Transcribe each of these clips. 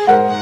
Thank you.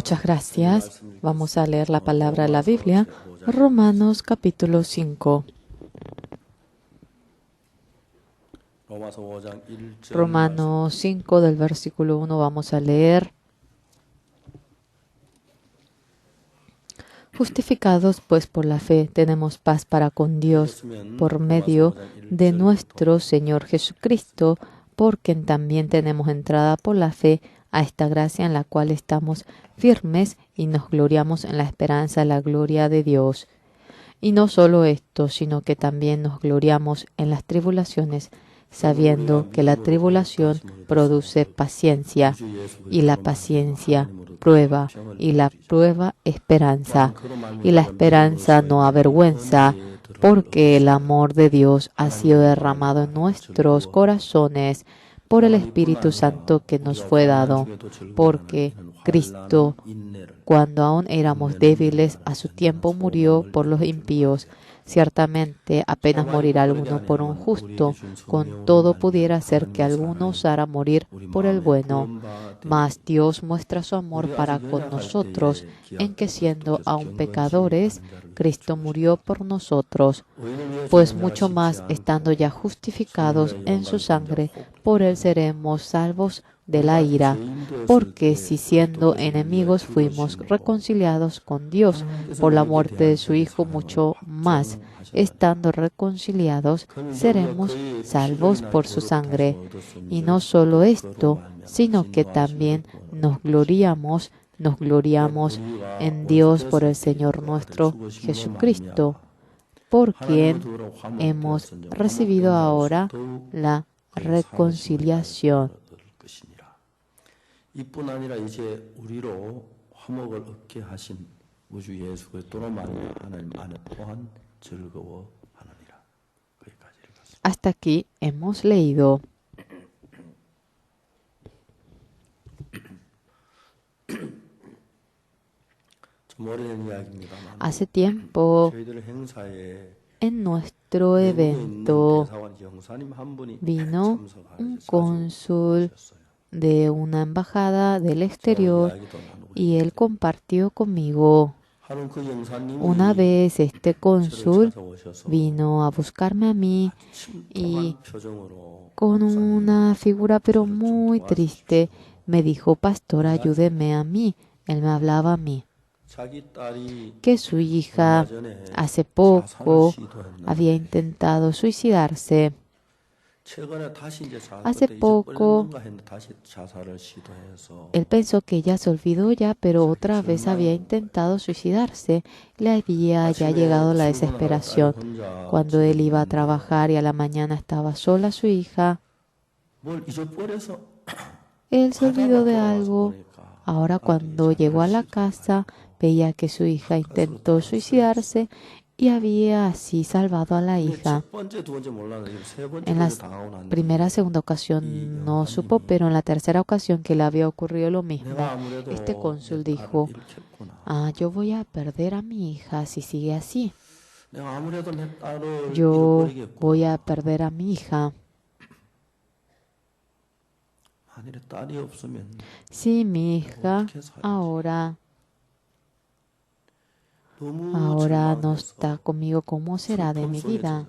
Muchas gracias. Vamos a leer la palabra de la Biblia, Romanos capítulo 5. Romanos 5 del versículo 1 vamos a leer. Justificados pues por la fe, tenemos paz para con Dios por medio de nuestro Señor Jesucristo, por quien también tenemos entrada por la fe a esta gracia en la cual estamos firmes y nos gloriamos en la esperanza de la gloria de Dios. Y no solo esto, sino que también nos gloriamos en las tribulaciones, sabiendo que la tribulación produce paciencia, y la paciencia prueba, y la prueba esperanza, y la esperanza no avergüenza, porque el amor de Dios ha sido derramado en nuestros corazones por el Espíritu Santo que nos fue dado, porque Cristo, cuando aún éramos débiles, a su tiempo murió por los impíos. Ciertamente, apenas morirá alguno por un justo, con todo pudiera ser que alguno osara morir por el bueno. Mas Dios muestra su amor para con nosotros, en que siendo aún pecadores, Cristo murió por nosotros. Pues mucho más, estando ya justificados en su sangre, por él seremos salvos de la ira, porque si siendo enemigos fuimos reconciliados con Dios por la muerte de su Hijo, mucho más, estando reconciliados, seremos salvos por su sangre. Y no solo esto, sino que también nos gloriamos en Dios por el Señor nuestro Jesucristo, por quien hemos recibido ahora la reconciliación. 이뿐 아니라 이제 우리로 화목을 얻게 하신 우주 예수 그리스도로 말미암아 하나님 안에 또한 즐거워하느니라. 거기까지 읽었습니다. Hasta aquí hemos leído. 좀 오래된 이야기입니다만 Hace tiempo, 저희들 행사에 en nuestro evento, 대사관 영사님 한 분이 vino un 참석하셔서 cónsul de una embajada del exterior y él compartió conmigo. Una vez este cónsul vino a buscarme a mí y con una figura pero muy triste me dijo: pastor, ayúdeme a mí. Él me hablaba a mí que su hija hace poco había intentado suicidarse. Hace poco él pensó que ella se olvidó ya, pero otra vez había intentado suicidarse. Le había ya llegado la desesperación. Cuando él iba a trabajar y a la mañana estaba sola su hija, él se olvidó de algo. Ahora cuando llegó a la casa, veía que su hija intentó suicidarse y había así salvado a la hija. En la primera, segunda ocasión no supo, pero en la tercera ocasión que le había ocurrido lo mismo, este cónsul dijo: yo voy a perder a mi hija si sigue así. Yo voy a perder a mi hija. Si mi hija ahora no está conmigo, ¿cómo será de mi vida?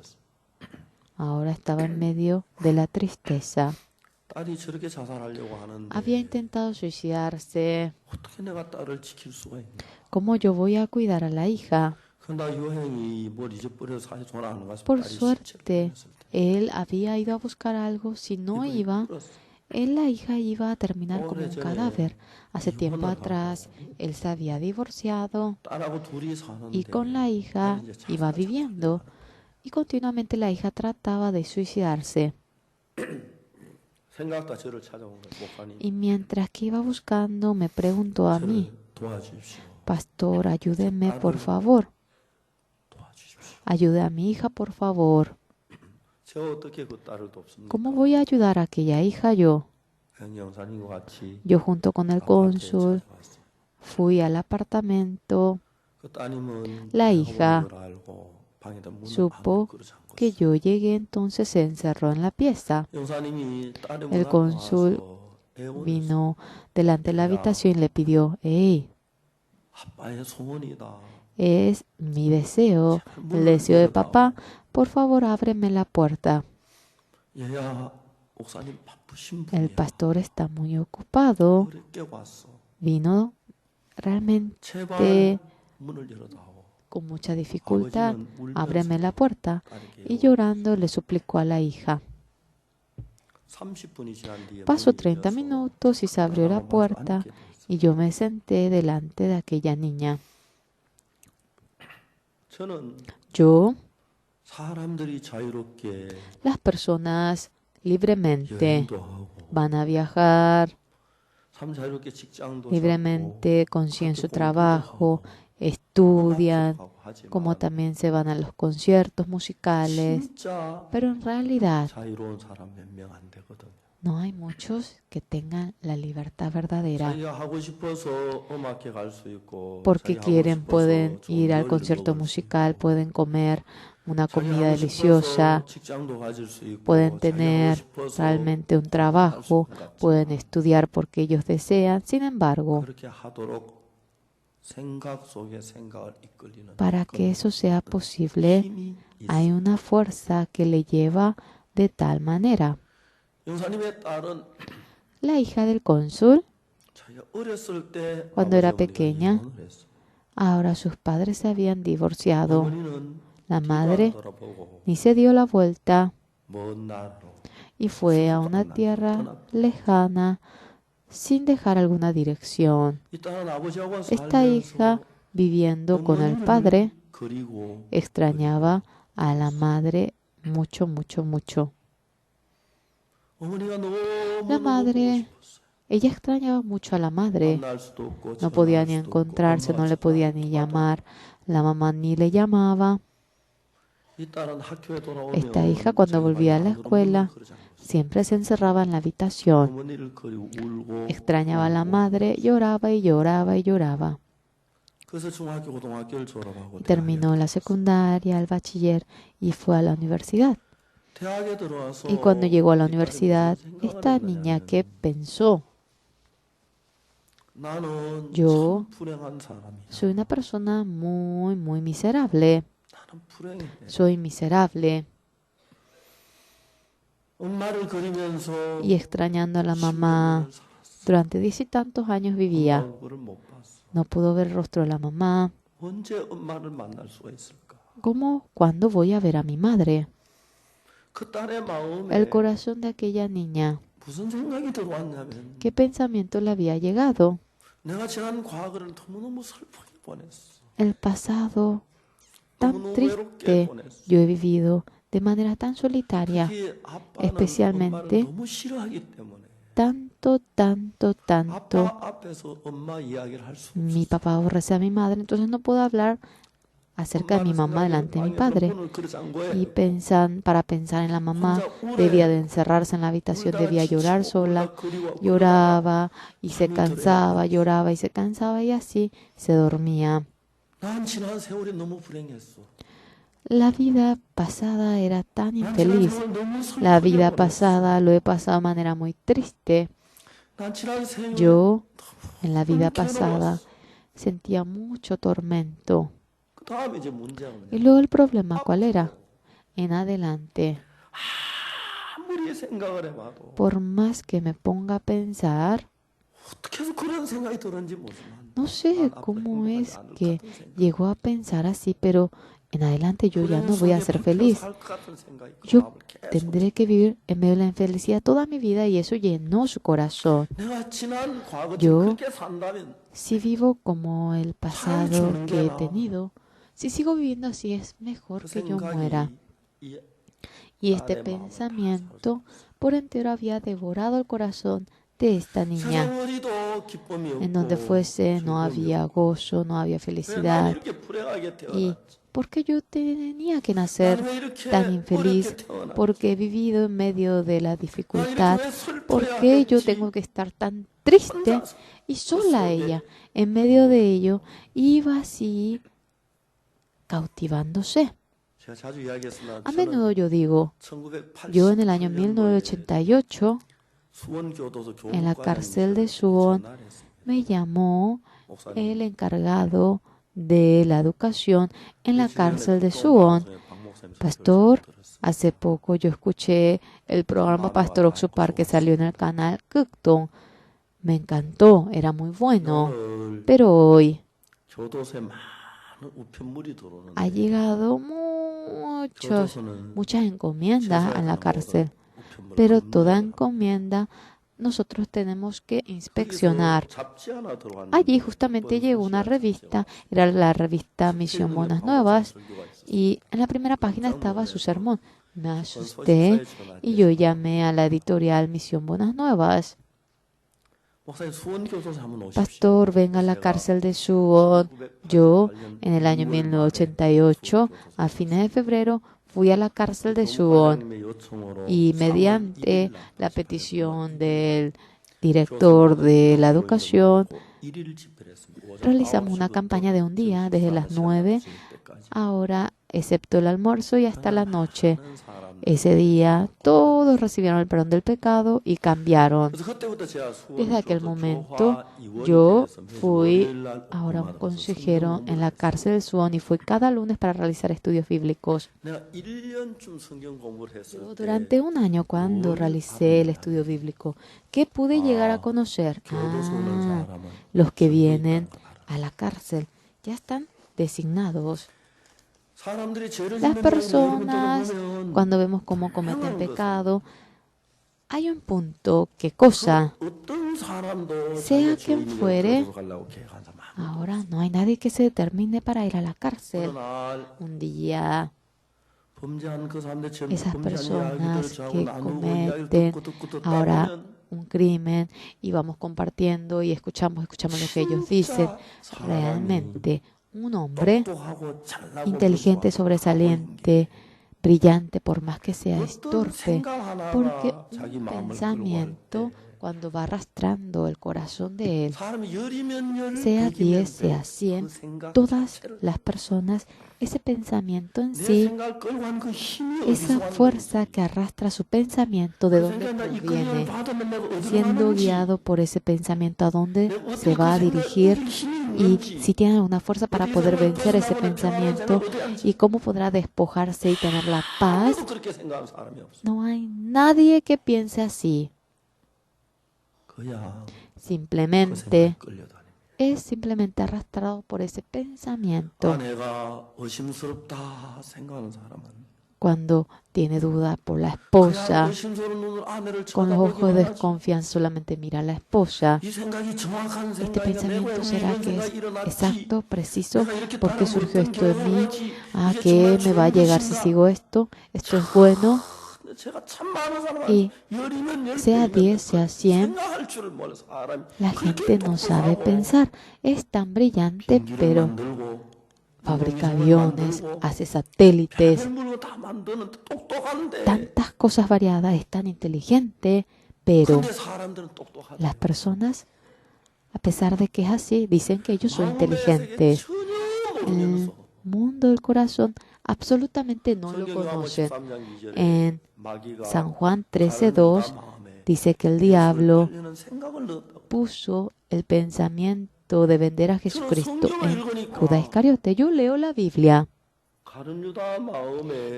Ahora estaba en medio de la tristeza. Había intentado suicidarse. ¿Cómo yo voy a cuidar a la hija? Por suerte, él había ido a buscar algo. Si no iba, la hija iba a terminar como un cadáver. Hace tiempo atrás, él se había divorciado y con la hija iba viviendo. Y continuamente la hija trataba de suicidarse. Y mientras que iba buscando, me preguntó a mí: pastor, ayúdeme por favor. Ayude a mi hija, por favor. ¿Cómo voy a ayudar a aquella hija yo? Yo junto con el cónsul fui al apartamento. La hija supo que yo llegué, entonces se encerró en la pieza. El cónsul vino delante de la habitación y le pidió: hey, 아빠의 소원이다. Es mi deseo, el deseo de papá. Por favor, ábreme la puerta. 얘야, 목사님 바쁘신 El 분이야. pastor está muy ocupado. 어렵게 왔어. Vino realmente 제발 문을 열어다오. con mucha dificultad. 아버지는 울면서 Ábreme la puerta. 딸에게 Y llorando le suplicó a la hija. 30분이 지난 뒤에 Pasó 문이 30 열려서 minutos y se abrió la 나가고 puerta 앉게 됐어요. y yo me senté delante de aquella niña. 저는 Yo, 사람들이 자유롭게 las personas libremente 여행도 하고 van a viajar, 참 자유롭게 직장도 libremente consiguen su 학교 공부도 trabajo, 하고, estudian, 음악도 하고 하지만 como también se van a los conciertos musicales. 진짜 Pero en realidad 자유로운 사람 몇 명 안 되거든요. no hay muchos que tengan la libertad verdadera. 자기가 하고 싶어서 음악회 갈 수 있고 Porque 자기가 하고 quieren, 싶어서 pueden 좋은 ir al 요리를 concierto 먹을 수 musical, 있고, pueden comer una 자기가 comida 하고 deliciosa, 싶어서 직장도 가질 수 있고, pueden 자기가 하고 tener 싶어서 realmente un 공부할 trabajo, 수는 없지만 pueden estudiar porque ellos desean. Sin embargo, 그렇게 하도록 생각 속에 생각을 이끌리는 para que eso sea posible, 힘이 hay 있습니다. una fuerza que le lleva de tal manera. 영사님의 딸은 La hija del cónsul, 자기가 어렸을 때 Cuando era 아버지, 어머니가 pequeña, 이혼을 했어. ahora sus padres se habían divorciado. 어머니는 La 뒤도 안 madre 돌아보고 ni se dio la vuelta 먼 나라로 y fue a una tierra lejana sin dejar alguna dirección. 이 딸은 아버지하고 Esta hija, 살면서 viviendo con el 어머니를 padre, 그리고 extrañaba a la madre mucho, mucho, mucho. 어머니가 La 너무 madre, ella extrañaba mucho a la madre. 만날 수도 없고 No podía 전화할 ni 수도 없고 encontrarse, no le 엄마가 podía ni llamar. La mamá ni le llamaba. 이 딸은 학교에 돌아오면 Esta hija, cuando 자기 volvía a la 마음으로 escuela, 문을 걸지 않았어요. siempre se encerraba en la habitación. 어머니를 그리고 울고 Extrañaba a la 울고. madre, lloraba y lloraba y lloraba. 그래서 중학교 고등학교를 졸업하고 Y terminó la secundaria, el bachiller y fue a la universidad. 대학에 들어와서 Y cuando llegó a la 이 딸이 universidad, 무슨 생각을 esta niña 했느냐면 que pensó, 나는 Yo 참 불행한 사람이야. soy una persona muy, muy miserable. 나는 불행해. Soy miserable. 엄마를 그리면서 Y extrañando a la 10몇 mamá, 년을 살았어. durante 10 y tantos años 엄마 vivía. 얼굴을 못 봤어. No pudo ver el rostro de la mamá. 언제 엄마를 만날 수가 있을까? ¿Cómo? ¿Cuándo voy a ver a mi madre? 그 딸의 마음에 El corazón de aquella niña. 무슨 생각이 들어왔냐면 ¿Qué pensamiento le había llegado? 내가 지난 과거를 너무너무 슬프게 보냈어. El pasado tan 너무너무 triste 외롭게 보냈어. yo he vivido de manera tan solitaria, 특히 아빠는 especialmente 엄마를 너무 싫어하기 때문에 tanto, tanto, tanto. 아빠 앞에서 엄마 이야기를 할 수 Mi 없었어. papá aborrece a mi madre, entonces no puedo hablar acerca de mi mamá delante de mi padre. Y para pensar en la mamá, debía de encerrarse en la habitación, debía llorar sola. Lloraba y se cansaba, lloraba y se cansaba y así se dormía. 난 지난 세월이 너무 불행했어. La vida pasada era tan 난 지난 infeliz. 세월 너무 슬프게 La vida 보냈어. pasada lo he pasado de manera muy triste. 난 지난 세월 Yo, en la vida pasada, sentía mucho tormento. 그 다음에 이제 문제가 Y 뭐냐? luego el problema, ¿cuál era? En adelante, 아무리 생각을 해봐도 por más que me ponga a pensar, 어떻게 해서 그런 생각이 들었는지 모르지만 no sé cómo es que llegó a pensar así, pero en adelante yo ya no voy a ser feliz. Yo tendré que vivir en medio de la infelicidad toda mi vida y eso llenó su corazón. 내가 지난 과거 Yo, 그렇게 산다면 si vivo como el pasado que he tenido, si sigo viviendo así es mejor 그 que yo muera. 생각이 이 Y este pensamiento por entero había devorado el corazón de esta niña. 세상 어디도 기쁨이 En donde 없고 fuese no 즐거움이 había gozo, no había 왜 난 felicidad. 이렇게 불행하게 ¿Y 태어났지? por qué yo tenía que 난 nacer 왜 이렇게 tan infeliz? 어렵게 태어났지? Porque he vivido en medio de la 난 dificultad. 이렇게 왜 슬퍼야 ¿Por qué yo 했지? tengo que estar tan triste? 혼자서 Y sola ella, en medio de ello, iba así cautivándose. 제가 자주 이야기했으나 A menudo 저는 yo digo, yo en el año 1988, 수원교도소 en la 교육과장님이 cárcel de 저에게 Suwon, 전화를 했습니다. me llamó el encargado de la educación en la cárcel de Suwon. Pastor, hace poco yo escuché el programa Pastor Oxupar que salió en el canal Kukdong. Me encantó, era muy bueno. Pero hoy ha llegado muchas encomiendas a la cárcel. Pero toda encomienda nosotros tenemos que inspeccionar. Allí justamente llegó una revista, era la revista Misión Buenas Nuevas, y en la primera página estaba su sermón. Me asusté y yo llamé a la editorial Misión Buenas Nuevas. Pastor, venga a la cárcel de Suwon. Yo, en el año 1988, a fines de febrero, fui a la cárcel de Suwon y mediante la petición del director de la educación, realizamos una campaña de un día, desde las 9, ahora, excepto el almuerzo y hasta la noche. Ese día todos recibieron el perdón del pecado y cambiaron. Desde aquel momento yo fui ahora un consejero en la cárcel de Suwon y fui cada lunes para realizar estudios bíblicos. Durante un año, cuando realicé el estudio bíblico, ¿qué pude llegar a conocer? Los que vienen a la cárcel ya están designados. Las personas, cuando vemos cómo cometen pecado, hay un punto, ¿qué cosa? Sea quien fuere, ahora no hay nadie que se determine para ir a la cárcel. Un día, esas personas que cometen ahora un crimen y vamos compartiendo y escuchamos lo que ellos dicen, realmente un hombre inteligente, sobresaliente, brillante, por más que sea torpe, porque un pensamiento, cuando va arrastrando el corazón de él, sea 10, sea 100, todas las personas, ese pensamiento en sí, esa fuerza que arrastra su pensamiento, ¿de dónde proviene? Siendo guiado por ese pensamiento, ¿a dónde se va a dirigir? Y si tiene una fuerza para poder vencer ese pensamiento, y cómo podrá despojarse y tener la paz. No hay nadie que piense así. Simplemente es simplemente arrastrado por ese pensamiento. Cuando tiene duda por la esposa, con los ojos de desconfianza solamente mira a la esposa. Este pensamiento será que es exacto, preciso, ¿por qué surgió esto en mí? ¿Qué me va a llegar si sigo esto? ¿Esto es bueno? Y sea 10, sea 100, la gente no sabe pensar. Es tan brillante, pero fabrica aviones, hace satélites, tantas cosas variadas, es tan inteligente, pero las personas, a pesar de que es así, dicen que ellos son inteligentes. El mundo del corazón absolutamente no lo conocen. En San Juan 13:2 dice que el diablo puso el pensamiento de vender a Jesucristo en Judas Iscariote. Yo leo la Biblia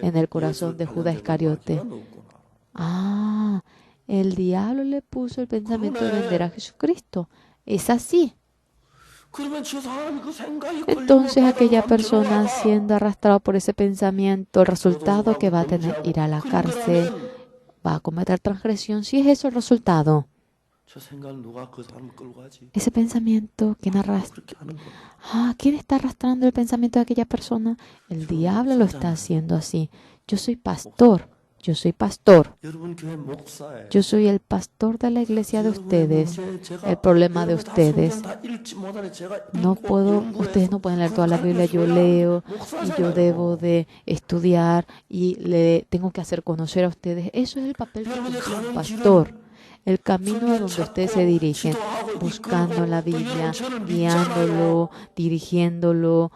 en el corazón de Judas Iscariote. El diablo le puso el pensamiento de vender a Jesucristo. Es así. Entonces aquella persona, siendo arrastrada por ese pensamiento, el resultado que va a tener, ir a la cárcel, va a cometer transgresión. Si es eso el resultado, ese pensamiento, ¿quién arrastra? ¿Quién está arrastrando el pensamiento de aquella persona? El diablo lo está haciendo así. Yo soy pastor. Yo soy pastor. Yo soy el pastor de la iglesia de ustedes. El problema de ustedes, ustedes no pueden leer toda la Biblia. Yo leo y yo debo de estudiar y le tengo que hacer conocer a ustedes. Eso es el papel que cumple un pastor. El camino a donde ustedes se dirigen, buscando la Biblia, guiándolo, dirigiéndolo.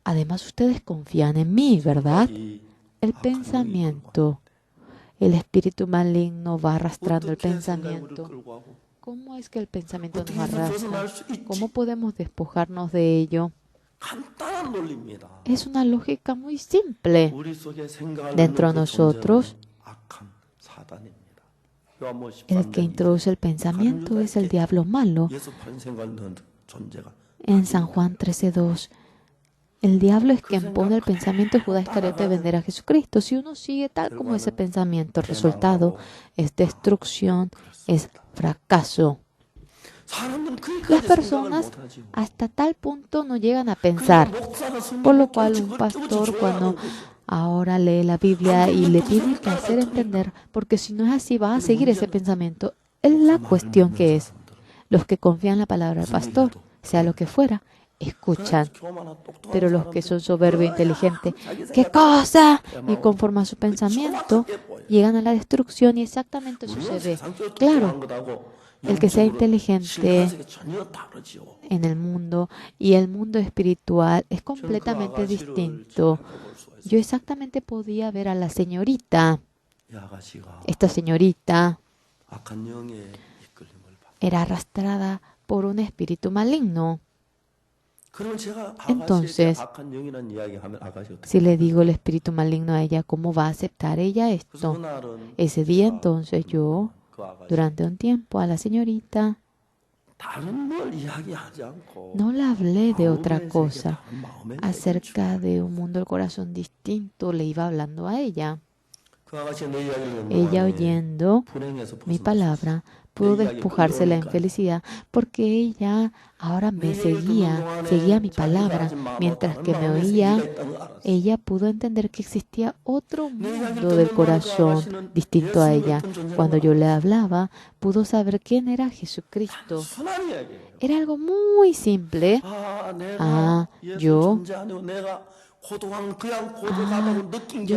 Además, ustedes confían en mí, ¿verdad? El pensamiento, el espíritu maligno va arrastrando el pensamiento. ¿Cómo es que el pensamiento nos arrastra? ¿Cómo podemos despojarnos de ello? 간단한 논리입니다. Es una lógica muy simple. 우리 속에 생각을 Dentro de 넣는 그 nosotros, 존재는 악한 사단입니다. 요한복음 el que 13장 introduce el pensamiento es el diablo malo. 예수 판 생각을 넣은 존재가 En San Juan 13:2, el diablo es quien pone el pensamiento de Judas Iscariote de vender a Jesucristo. Si uno sigue tal como ese pensamiento, el resultado es destrucción, es fracaso. Las personas hasta tal punto no llegan a pensar, por lo cual un pastor cuando ahora lee la Biblia y le tiene que hacer entender, porque si no es así va a seguir ese pensamiento. Es la cuestión que es, los que confían en la palabra del pastor, sea lo que fuera, escuchan, pero los que son soberbios e inteligentes, ¿qué cosa? Y conforme a su pensamiento, llegan a la destrucción y exactamente eso se ve. Claro, el que sea inteligente en el mundo y el mundo espiritual es completamente distinto. Yo exactamente podía ver a la señorita. Esta señorita era arrastrada por un espíritu maligno. Entonces, si le digo el espíritu maligno a ella, ¿cómo va a aceptar ella esto? Ese día entonces yo, durante un tiempo, a la señorita no le hablé de otra cosa. Acerca de un mundo del corazón distinto, le iba hablando a ella. Ella, oyendo mi palabra, pudo despojarse de la infelicidad porque ella ahora me seguía mi palabra. Mientras que me oía, ella pudo entender que existía otro mundo del corazón distinto a ella. Cuando yo le hablaba, pudo saber quién era Jesucristo. Era algo muy simple. Yo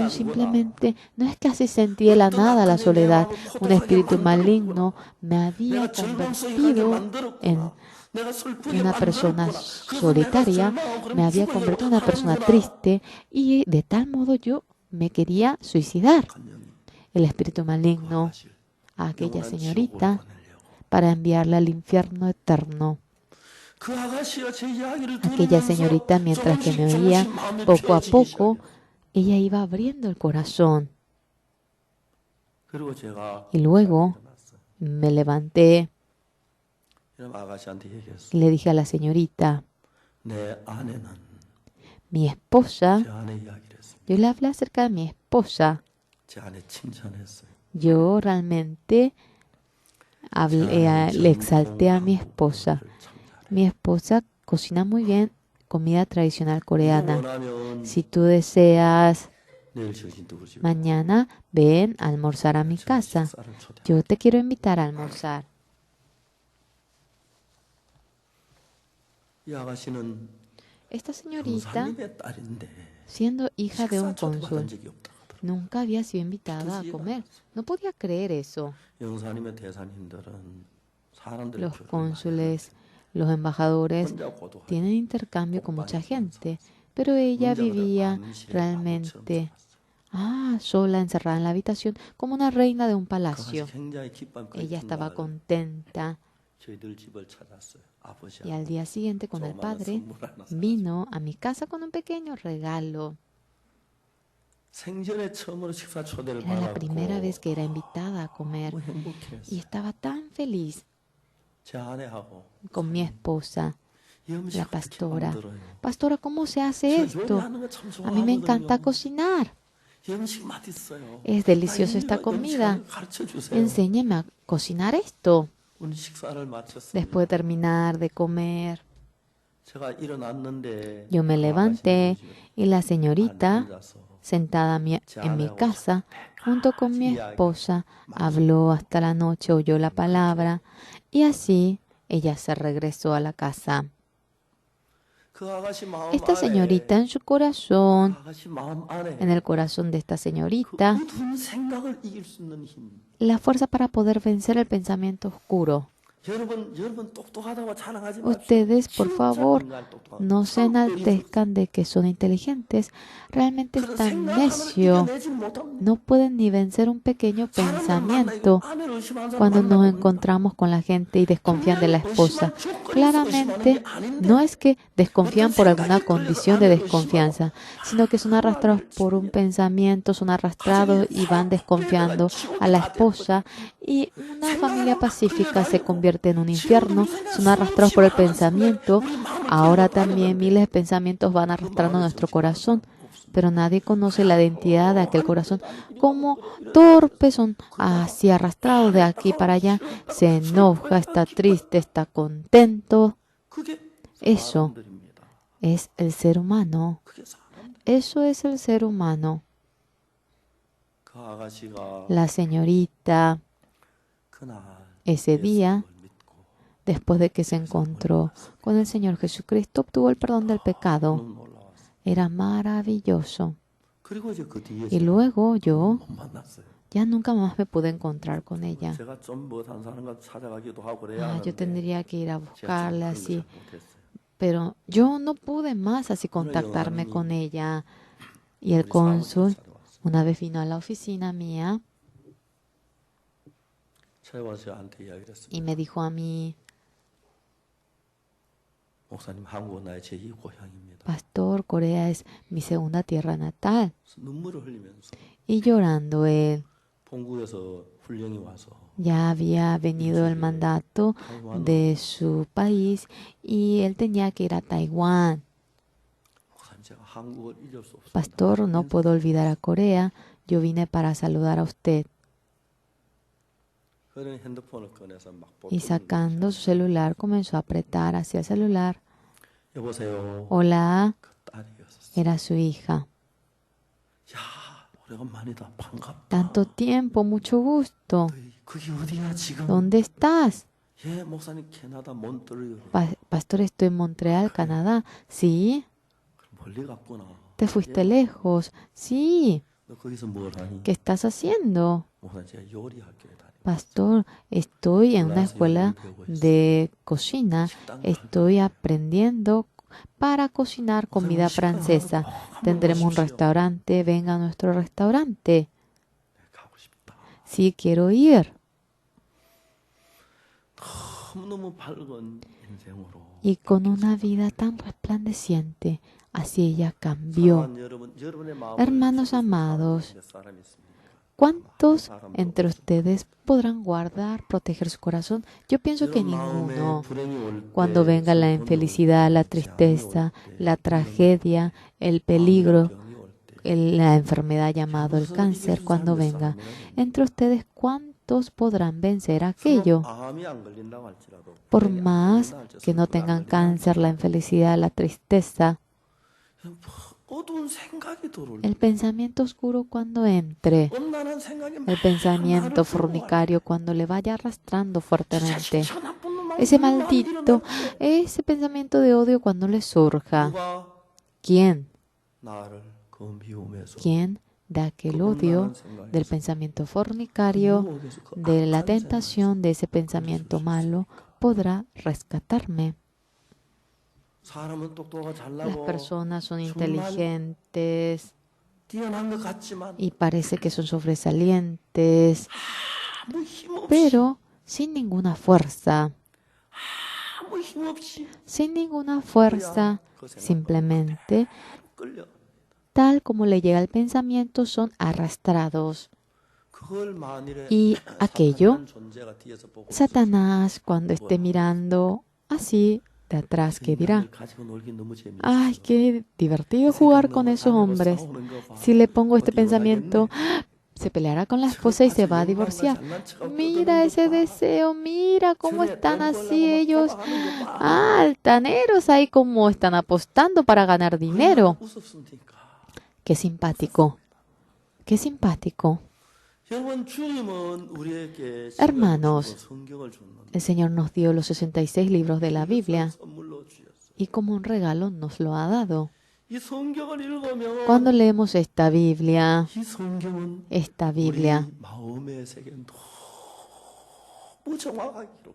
simplemente, no es que así sentí de la nada la soledad. Un espíritu maligno me había convertido en una persona solitaria, me había convertido en una persona triste y de tal modo yo me quería suicidar. El espíritu maligno a aquella señorita para enviarla al infierno eterno. Aquella señorita, mientras que me oía, poco a poco, ella iba abriendo el corazón. Y luego me levanté y le dije a la señorita, mi esposa, yo le hablé acerca de mi esposa. Yo realmente le exalté a mi esposa. Mi esposa cocina muy bien comida tradicional coreana. Si tú deseas, mañana ven a almorzar a mi casa. Yo te quiero invitar a almorzar. Esta señorita, siendo hija de un cónsul, nunca había sido invitada a comer. No podía creer eso. Los cónsules, los embajadores tienen intercambio con mucha gente, pero ella vivía realmente sola, encerrada en la habitación, como una reina de un palacio. Ella estaba contenta. Y al día siguiente, con el padre, vino a mi casa con un pequeño regalo. Era la primera vez que era invitada a comer y estaba tan feliz con mi esposa, la pastora. Pastora, ¿cómo se hace esto? A mí me encanta cocinar. Es deliciosa esta comida. Enséñeme a cocinar esto. Después de terminar de comer, yo me levanté y la señorita, sentada en mi casa, junto con mi esposa, habló hasta la noche, oyó la palabra y así ella se regresó a la casa. Esta señorita en su corazón, en el corazón de esta señorita, la fuerza para poder vencer el pensamiento oscuro. Ustedes, por favor, no se enaltezcan de que son inteligentes. Realmente están necios. No pueden ni vencer un pequeño pensamiento cuando nos encontramos con la gente y desconfían de la esposa. Claramente, no es que desconfían por alguna condición de desconfianza, sino que son arrastrados por un pensamiento, son arrastrados y van desconfiando a la esposa. Y una familia pacífica se convierte en un infierno. Son arrastrados por el pensamiento. Ahora también miles de pensamientos van arrastrando nuestro corazón. Pero nadie conoce la identidad de aquel corazón. Como torpes son así arrastrados de aquí para allá. Se enoja, está triste, está contento. Eso es el ser humano. Eso es el ser humano. La señorita, ese día, después de que se encontró con el Señor Jesucristo, obtuvo el perdón del pecado. Era maravilloso. Y luego yo ya nunca más me pude encontrar con ella. Yo tendría que ir a buscarla así. Pero yo no pude más así contactarme con ella. Y el cónsul una vez vino a la oficina mía y me dijo a mí, Pastor, Corea es mi segunda tierra natal. Y llorando él, ya había venido el mandato de su país y él tenía que ir a Taiwán. Pastor, no puedo olvidar a Corea. Yo vine para saludar a usted. Y sacando su celular, comenzó a apretar hacia el celular. Hola, era su hija. Tanto tiempo, mucho gusto. ¿Dónde estás? Pastor, estoy en Montreal, Canadá. ¿Sí? ¿Te fuiste lejos? Sí. ¿Qué estás haciendo? Pastor, estoy en una escuela de cocina. Estoy aprendiendo para cocinar comida francesa. Tendremos un restaurante. Venga a nuestro restaurante. Sí, quiero ir. Y con una vida tan resplandeciente, así ella cambió. Hermanos amados, ¿cuántos entre ustedes podrán guardar, proteger su corazón? Yo pienso que ninguno. Cuando venga la infelicidad, la tristeza, la tragedia, el peligro, la enfermedad llamado el cáncer, cuando venga, entre ustedes, ¿cuántos podrán vencer aquello? Por más que no tengan cáncer, la infelicidad, la tristeza, el pensamiento oscuro cuando entre, el pensamiento fornicario cuando le vaya arrastrando fuertemente, ese maldito, ese pensamiento de odio cuando le surja. ¿Quién? ¿Quién de aquel odio, del pensamiento fornicario, de la tentación de ese pensamiento malo, podrá rescatarme? Las personas son inteligentes y parece que son sobresalientes, pero sin ninguna fuerza. Sin ninguna fuerza, simplemente, tal como le llega el pensamiento, son arrastrados. Y aquello, Satanás, cuando esté mirando así de atrás, ¿qué dirá? ¡Ay, qué divertido jugar con esos hombres! Si le pongo este pensamiento, se peleará con la esposa y se va a divorciar. Mira ese deseo, mira cómo están así ellos, altaneros, ahí como están apostando para ganar dinero. ¡Qué simpático! ¡Qué simpático! Hermanos, el Señor nos dio los 66 libros de la Biblia y como un regalo nos lo ha dado. Cuando leemos esta Biblia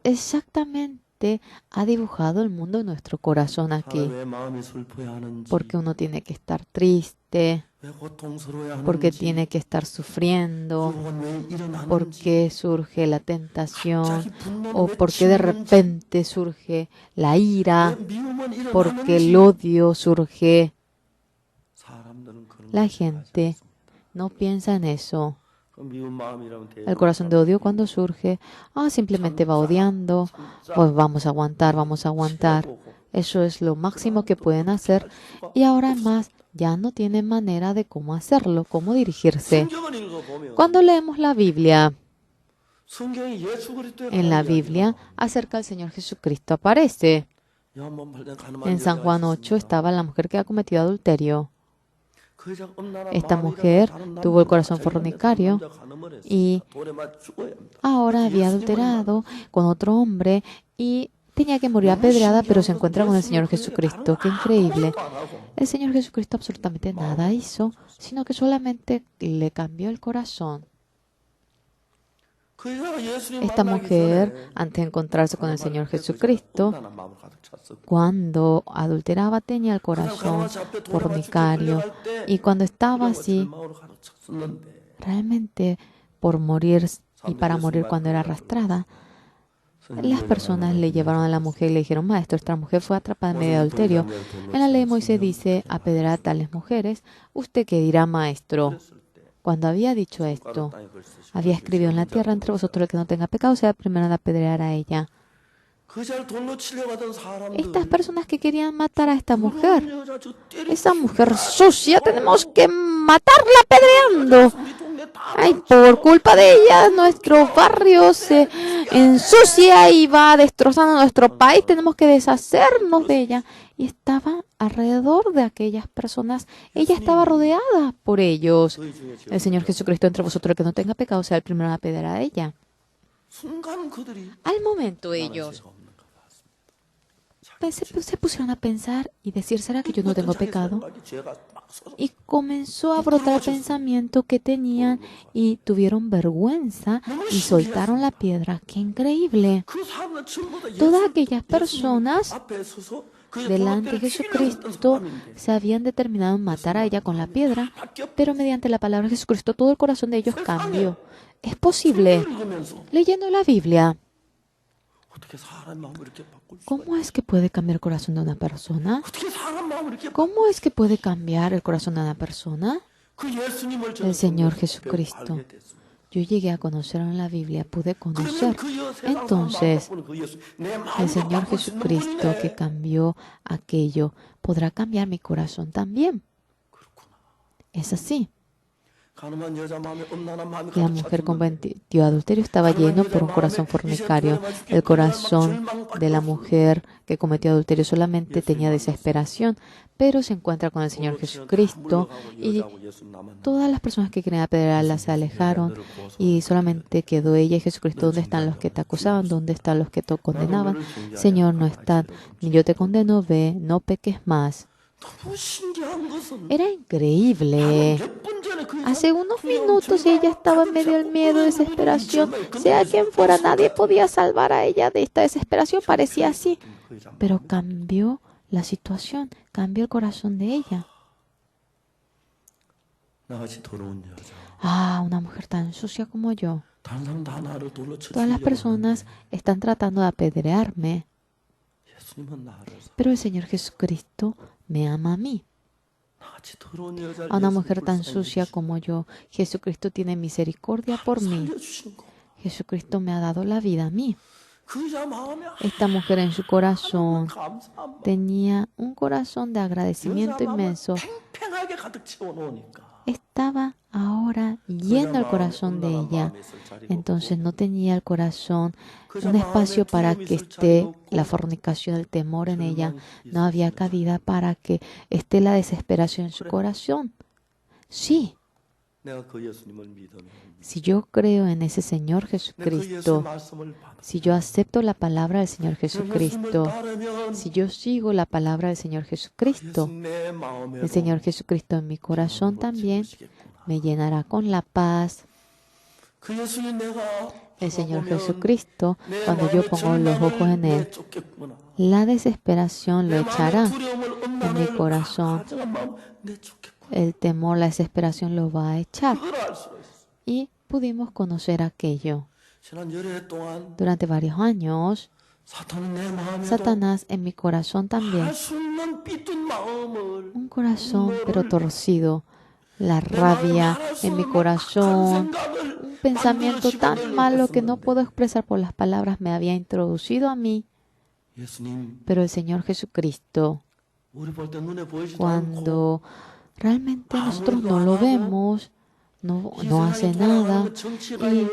exactamente ha dibujado el mundo en nuestro corazón aquí. 왜 마음이 슬퍼야 하는지, Porque uno tiene que estar triste, 왜 고통스러워야 porque 하는지, tiene que estar sufriendo, 유혹은 왜 일어나는지, porque surge la tentación, 갑자기 분노는 o 왜 porque de 치밀는지, repente surge la 왜 ira, 미움은 porque el 일어나는지. odio surge. 사람들은 그런 La 걸 생각하지 gente 않습니다. no piensa en eso. 그 미운 마음이라면 El corazón de odio cuando surge, simplemente va odiando, pues vamos a aguantar, vamos a aguantar. Eso es lo máximo que pueden hacer y ahora más ya no tienen manera de cómo hacerlo, cómo dirigirse. 성경을 읽어보면 Cuando leemos la Biblia, 성경이 예수 그리스도에 en la 관한 Biblia, acerca del Señor Jesucristo aparece. 이야기가 요한복음 8장 가늠한 En San 여자가 Juan 8 있었습니다. estaba la mujer que ha cometido adulterio. 그 여자가 음란한 Esta 마음이라면 mujer 다른 tuvo el 남자가 corazón 자기가 fornicario 다른 남자 간음을 했어요. y 돌에 맞아 죽어야 합니다. ahora había adulterado con otro hombre y tenía que morir apedreada, pero se encuentra con el Señor Jesucristo. ¡Qué increíble! El Señor Jesucristo absolutamente nada hizo, sino que solamente le cambió el corazón. 그 여자가 예수님 Esta 만나기 mujer, 전에 antes de encontrarse con el Señor Jesucristo, 음란한 마음을 가득 찼었고, cuando adulteraba tenía el corazón fornicario y cuando estaba así, 절망으로 가득 찼었는데 realmente por morir y para morir cuando era arrastrada, las personas le llevaron a la mujer y le dijeron, maestro, esta mujer fue atrapada en medio de adulterio. En la ley de Moisés dice, apedrear a tales mujeres. ¿Usted qué dirá, maestro? Cuando había dicho esto, había escrito en la tierra, entre vosotros el que no tenga pecado sea el primero en apedrear a ella. 그 여자를 돌로 치려고 하던 사람들, Estas personas que querían matar a esta mujer, 그 여자 저 때리고 esa mujer sucia, tenemos que matarla apedreando. 우리 동네 다 Ay, por culpa de ella, nuestro barrio se ensucia y va destrozando nuestro país. Tenemos que deshacernos de ella. Y estaba alrededor de aquellas personas. Ella estaba rodeada por ellos. 저희 중에 지금 El Señor Jesucristo, entre vosotros el que no tenga pecado, sea el primero en apedrear a ella. 순간 그들이 Al momento 나는 ellos 죄가 없는가 봤습니다. se pusieron a pensar y decir, ¿será que yo no tengo 자기 pecado? 생각이 죄가 막 쏟아- Y comenzó a brotar el pensamiento que tenían y tuvieron vergüenza y soltaron la piedra. ¡Qué increíble! 그 사람은 전부 다 Todas 예수- aquellas personas 앞에 서서 그 delante de 돌로 때려 Jesucristo 치려고 했던 se habían determinado en matar a ella con la piedra, pero mediante la palabra de Jesucristo todo el corazón de ellos cambió. Es posible. 사람을 읽으면서 Leyendo la Biblia, 어떻게 사람 마음을 이렇게 바꿀 수가 ¿cómo es que puede cambiar el corazón de una persona? 어떻게 사람 마음을 이렇게 ¿Cómo es que puede cambiar el corazón de una persona? 그 예수님을 저는 El Señor 배우고 Jesucristo. 알게 됐습니다. Yo llegué a conocerlo en la Biblia, pude 그러면 conocer. 그 세상 사람 Entonces, 마음 바꾸는 그 예수, 내 el 마음을 Señor 바꿀 수 있는 Jesucristo 분이네. que cambió aquello, podrá cambiar mi corazón también. 그렇구나. Es así. 가늠한 여자 마음에 음란한 마음이 La 가득 mujer 찼었는데 cometió adulterio estaba lleno por un corazón fornicario. El corazón de la mujer que cometió adulterio solamente tenía desesperación, pero se encuentra con el Señor Jesucristo y todas las personas que querían apedrearla se alejaron y solamente quedó ella y Jesucristo. ¿Dónde están los que te acusaban? ¿Dónde están los que te condenaban? Señor, no están. Ni yo te condeno, ve, no peques más. 너무 신기한 것은 Era increíble. 몇 분 전에 그 Hace unos minutos ella estaba en medio del miedo, desesperación. Sea quien fuera, nadie podía salvar a ella de esta desesperación. Parecía así. Pero cambió la situación, cambió el corazón de ella. 나같이 더러운 여자. Una mujer tan sucia como yo. 다른 사람 다 나를 돌로 쳐 Todas las 죽이려고 personas están tratando de apedrearme, 하는데 예수님은 나를 pero el Señor Jesucristo me ama a mí. 나같이 더러운 여자를 A una 예수님 mujer tan 불쌍히 sucia como yo, Jesucristo tiene misericordia por mí. 살려주신 거. Jesucristo me ha dado la vida a mí. 그 여자 마음에 Esta mujer en su corazón 감사함. tenía un corazón de agradecimiento inmenso. 팽팽하게 가득 채워놓으니까. Estaba ahora lleno el corazón de ella. Entonces no tenía el corazón un espacio para que esté la fornicación, el temor en ella. No había cabida para que esté la desesperación en su corazón. Sí, 내가 그 예수님을 믿으면 si yo creo en ese Señor 내가 그 예수의 Jesucristo, 말씀을 받아 si yo acepto la palabra del Señor 그 예수님을 Jesucristo, 따르면 si yo sigo la palabra del Señor Jesucristo, 예수 내 마음에 el Señor Jesucristo en mi corazón también me llenará con la paz. El Señor Jesucristo, cuando yo pongo los ojos en Él, la desesperación lo echará en mi corazón. El temor, la desesperación lo va a echar. Y pudimos conocer aquello. Durante varios años, Satanás en mi corazón también, un corazón pero torcido, la rabia en mi corazón, un pensamiento tan malo que no puedo expresar por las palabras me había introducido a mí. Pero el Señor Jesucristo, cuando realmente nosotros no lo vemos, no hace nada, y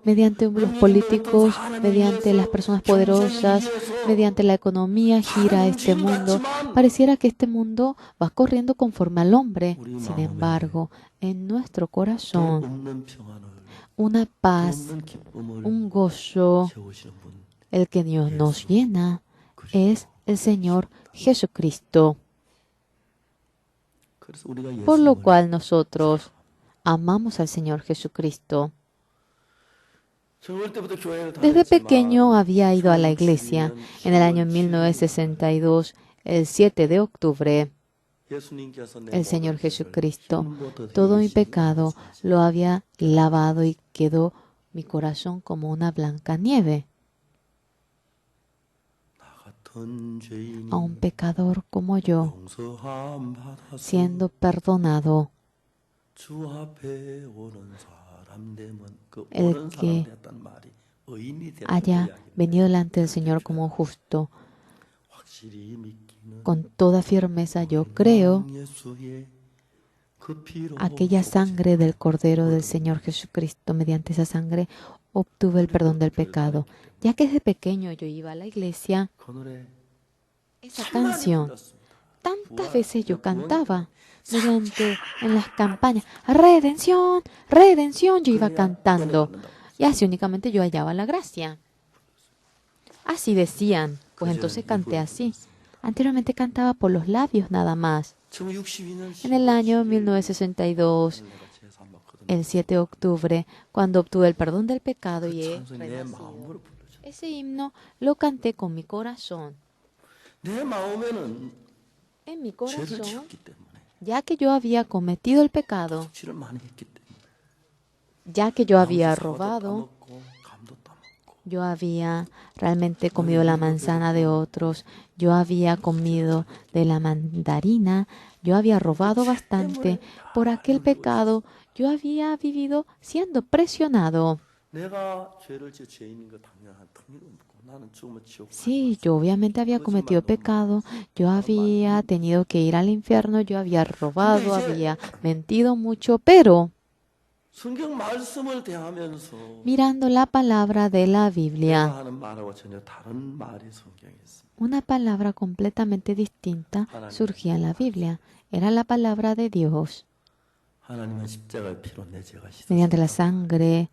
mediante los políticos, mediante las personas poderosas, mediante la economía gira este mundo. Pareciera que este mundo va corriendo conforme al hombre. Sin embargo, en nuestro corazón, una paz, un gozo, el que Dios nos llena es el Señor Jesucristo. Por lo cual nosotros amamos al Señor Jesucristo. Desde pequeño había ido a la iglesia. En el año 1962, el 7 de octubre, el Señor Jesucristo, todo mi pecado lo había lavado y quedó mi corazón como una blanca nieve. A un pecador como yo, siendo perdonado, el que haya venido delante del Señor como justo, con toda firmeza yo creo aquella sangre del Cordero del Señor Jesucristo. Mediante esa sangre obtuve el perdón del pecado. Ya que desde pequeño yo iba a la iglesia, esa canción, tantas veces yo cantaba en las campañas, redención, redención, yo iba cantando. Y así únicamente yo hallaba la gracia. Así decían, pues entonces canté así. Anteriormente cantaba por los labios nada más. En el año 1962, el 7 de octubre, cuando obtuve el perdón del pecado y he renacido, ese himno lo canté con mi corazón. En mi corazón, ya que yo había cometido el pecado, ya que yo había robado, yo había realmente comido la manzana de otros, yo había comido de la mandarina, yo había robado bastante. Por aquel pecado, yo había vivido siendo presionado. Sí, yo obviamente había cometido pecado, yo había tenido que ir al infierno, yo había robado, había mentido mucho, pero mirando la palabra de la Biblia, una palabra completamente distinta surgía en la Biblia. Era la palabra de Dios. Mediante la sangre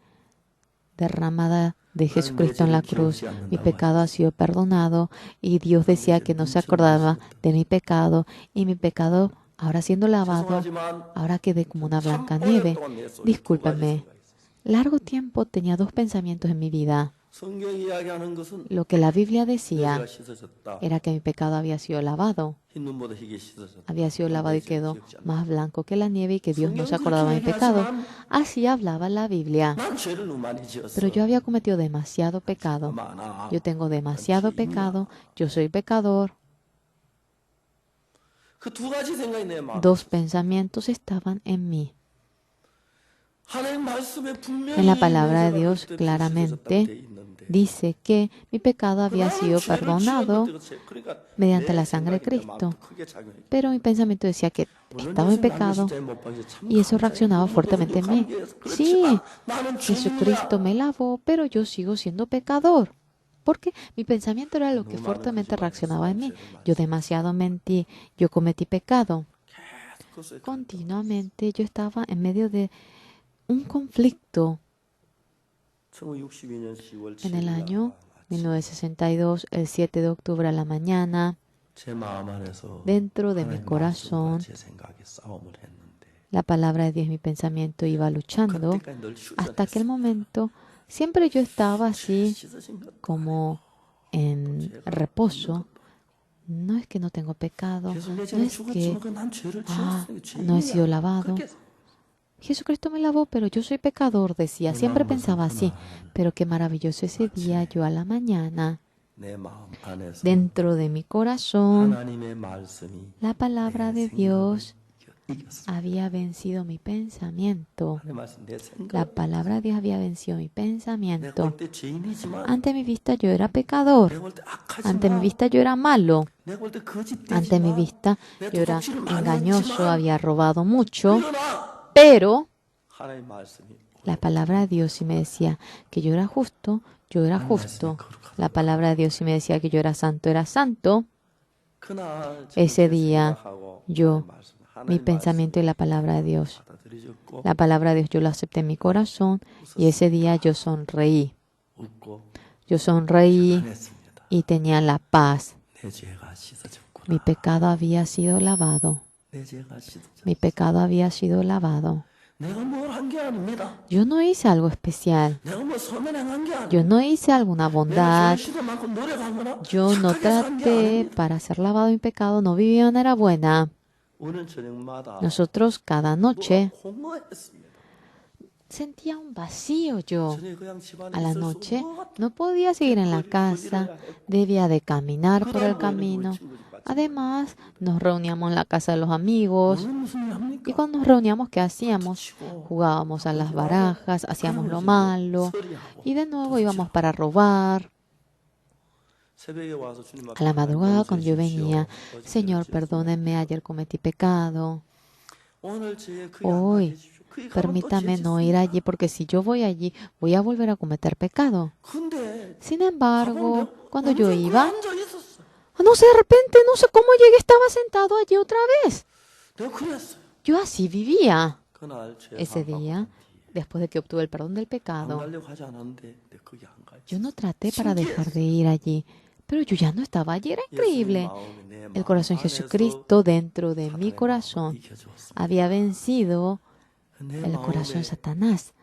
derramada de Jesucristo en la cruz, mi pecado ha sido perdonado, y Dios decía que no se acordaba de mi pecado, y mi pecado, ahora siendo lavado, ahora quedé como una blanca nieve. Discúlpeme, largo tiempo tenía dos pensamientos en mi vida. Lo que la Biblia decía era que mi pecado había sido lavado y quedó más blanco que la nieve, y que Dios no se acordaba de mi pecado. Así hablaba la Biblia. Pero yo había cometido demasiado pecado. Yo tengo demasiado pecado. Yo soy pecador. Dos pensamientos estaban en mí. En la palabra de Dios claramente dice que mi pecado había sido perdonado mediante la sangre de Cristo. Pero mi pensamiento decía que estaba en pecado, y eso reaccionaba fuertemente en mí. Sí, Jesucristo me lavó, pero yo sigo siendo pecador. Porque mi pensamiento era lo que fuertemente reaccionaba en mí. Yo demasiado mentí, yo cometí pecado. Continuamente yo estaba en medio de un conflicto. En el año 1962, el 7 de octubre a la mañana, dentro de mi corazón, La palabra de Dios y mi pensamiento iba luchando hasta aquel momento. Siempre yo estaba así como en reposo. No es que no tengo pecado, no es que no he sido lavado. Jesucristo me lavó, pero yo soy pecador, decía. Siempre pensaba así. Pero qué maravilloso ese día, yo a la mañana, dentro de mi corazón, la palabra de Dios había vencido mi pensamiento. La palabra de Dios había vencido mi pensamiento. Ante mi vista yo era pecador. Ante mi vista yo era malo. Ante mi vista yo era engañoso, había robado mucho. Pero la palabra de Dios sí me decía que yo era justo, yo era justo. La palabra de Dios sí me decía que yo era santo. Ese día yo, mi pensamiento y la palabra de Dios. La palabra de Dios yo la acepté en mi corazón y ese día yo sonreí. Yo sonreí y tenía la paz. Mi pecado había sido lavado. Mi pecado había sido lavado. Yo no hice algo especial. Yo no hice alguna bondad. Yo no traté para ser lavado de mi pecado. No viví de manera buena. Nosotros cada noche sentía un vacío yo. A la noche no podía seguir en la casa. Debía de caminar por el camino. Además, nos reuníamos en la casa de los amigos. Y cuando nos reuníamos, ¿qué hacíamos? Jugábamos a las barajas, hacíamos lo malo. Y de nuevo íbamos para robar. A la madrugada, cuando yo venía, Señor, perdónenme, ayer cometí pecado. Hoy, permítame no ir allí, porque si yo voy allí, voy a volver a cometer pecado. Sin embargo, cuando yo iba, no sé, de repente, no sé cómo llegué, estaba sentado allí otra vez. Yo así vivía. Ese día, después de que obtuve el perdón del pecado, yo no traté para dejar de ir allí, pero yo ya no estaba allí, era increíble. El corazón de Jesucristo dentro de mi corazón había vencido el corazón de Satanás.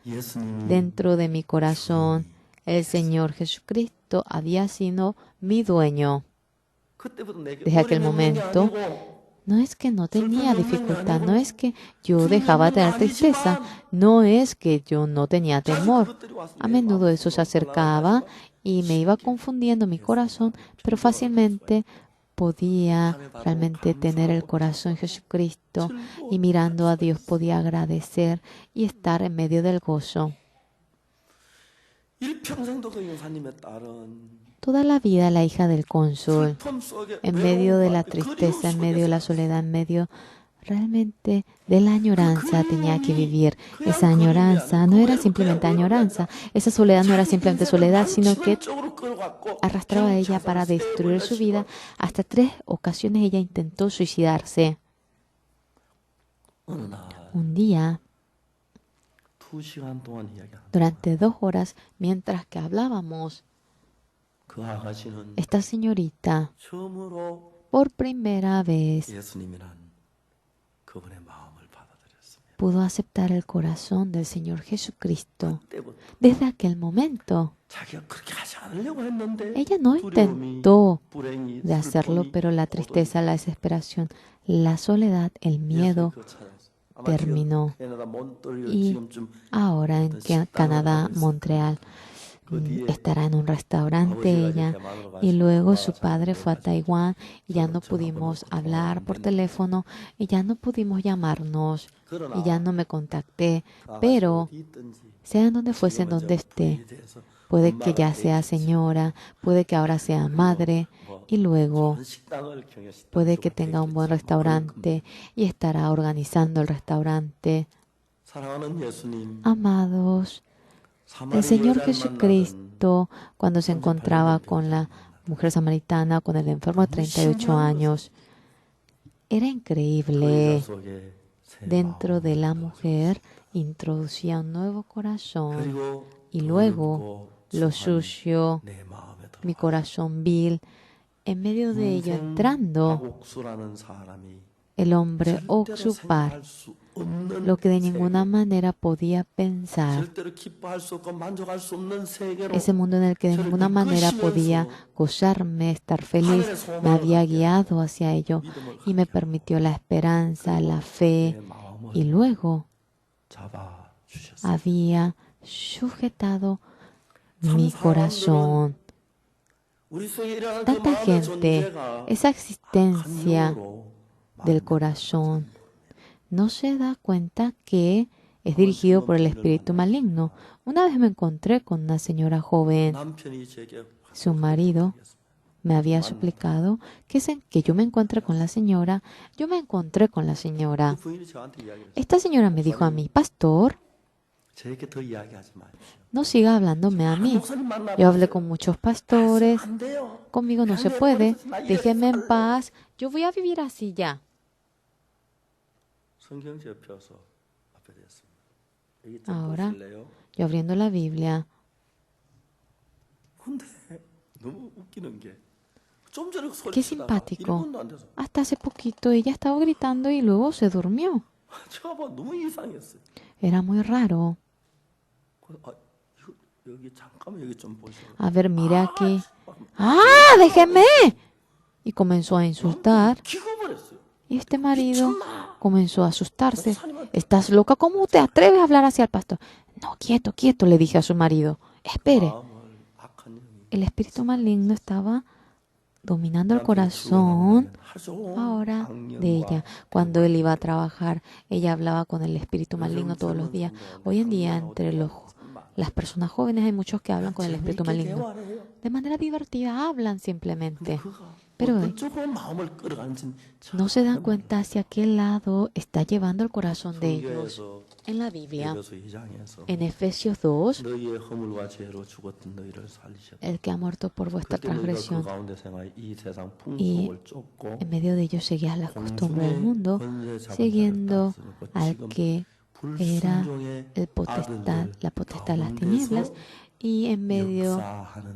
Dentro de mi corazón, el Señor Jesucristo había sido mi dueño. Desde aquel momento, no es que no tenía dificultad, no es que yo dejaba de tener tristeza, no es que yo no tenía temor. A menudo eso se acercaba y me iba confundiendo mi corazón, pero fácilmente podía realmente tener el corazón de Jesucristo y mirando a Dios podía agradecer y estar en medio del gozo. Toda la vida la hija del cónsul, en medio de la tristeza, en medio de la soledad, en medio realmente de la añoranza tenía que vivir. Esa añoranza no era simplemente añoranza, esa soledad no era simplemente soledad, sino que arrastraba a ella para destruir su vida. Hasta 3 ocasiones ella intentó suicidarse. Un día, durante 2 horas, mientras que hablábamos, esta señorita, por primera vez, pudo aceptar el corazón del Señor Jesucristo. Desde aquel momento, ella no intentó de hacerlo, pero la tristeza, la desesperación, la soledad, el miedo terminó. Y ahora en Canadá, Montreal, estará en un restaurante ella, y luego su padre fue a Taiwán y ya no pudimos hablar por teléfono y ya no pudimos llamarnos y ya no me contacté, pero sea en donde fuese, en donde esté, puede que ya sea señora, puede que ahora sea madre y luego puede que tenga un buen restaurante y estará organizando el restaurante. Amados, el Señor Jesucristo, cuando se encontraba con la mujer samaritana, con el enfermo de 38 años, era increíble. Dentro de la mujer introducía un nuevo corazón y luego lo sucio, mi corazón vil, en medio de ello entrando el hombre ocupar lo que de ninguna manera podía pensar, ese mundo en el que de ninguna manera podía gozarme, estar feliz, me había guiado hacia ello y me permitió la esperanza, la fe, y luego había sujetado mi corazón. Tanta gente, esa existencia del corazón, no se da cuenta que es dirigido por el espíritu maligno. Una vez me encontré con una señora joven. Su marido me había suplicado que yo me encuentre con la señora. Yo me encontré con la señora. Esta señora me dijo a mí, pastor, no siga hablándome a mí. Yo hablé con muchos pastores. Conmigo no se puede. Déjenme en paz. Yo voy a vivir así ya. Ahora, yo abriendo la Biblia, qué simpático. Hasta hace poquito ella estaba gritando y luego se durmió. Era muy raro. A ver, mira aquí. ¡Ah, déjeme! Y comenzó a insultar. Y este marido comenzó a asustarse. ¿Estás loca? ¿Cómo te atreves a hablar hacia el pastor? No, quieto, quieto, le dije a su marido. Espere. El espíritu maligno estaba dominando el corazón ahora de ella. Cuando él iba a trabajar, ella hablaba con el espíritu maligno todos los días. Hoy en día, entre las personas jóvenes hay muchos que hablan con el espíritu maligno. De manera divertida hablan simplemente. Pero no se dan cuenta hacia qué lado está llevando el corazón de ellos. En la Biblia, en Efesios 2, el que ha muerto por vuestra transgresión y en medio de ellos seguías la costumbre del mundo, siguiendo al que era la potestad de las tinieblas, y en medio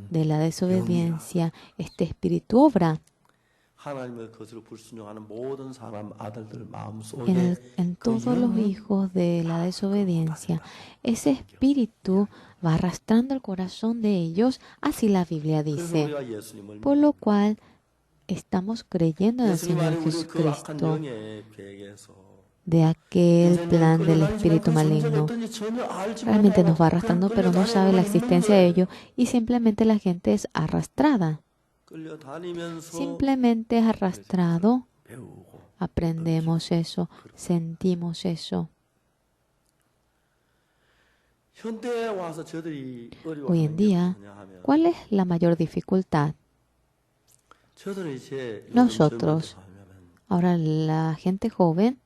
de la desobediencia este espíritu obra. En todos los hijos de la desobediencia, ese espíritu va arrastrando el corazón de ellos, así la Biblia dice. Por lo cual estamos creyendo en el Señor Jesucristo, de aquel plan del espíritu maligno. Realmente nos va arrastrando, pero no sabe la existencia de ello y simplemente la gente es arrastrada. Simplemente es arrastrado. Aprendemos eso, sentimos eso. Hoy en día, ¿cuál es la mayor dificultad? Nosotros, ahora la gente joven,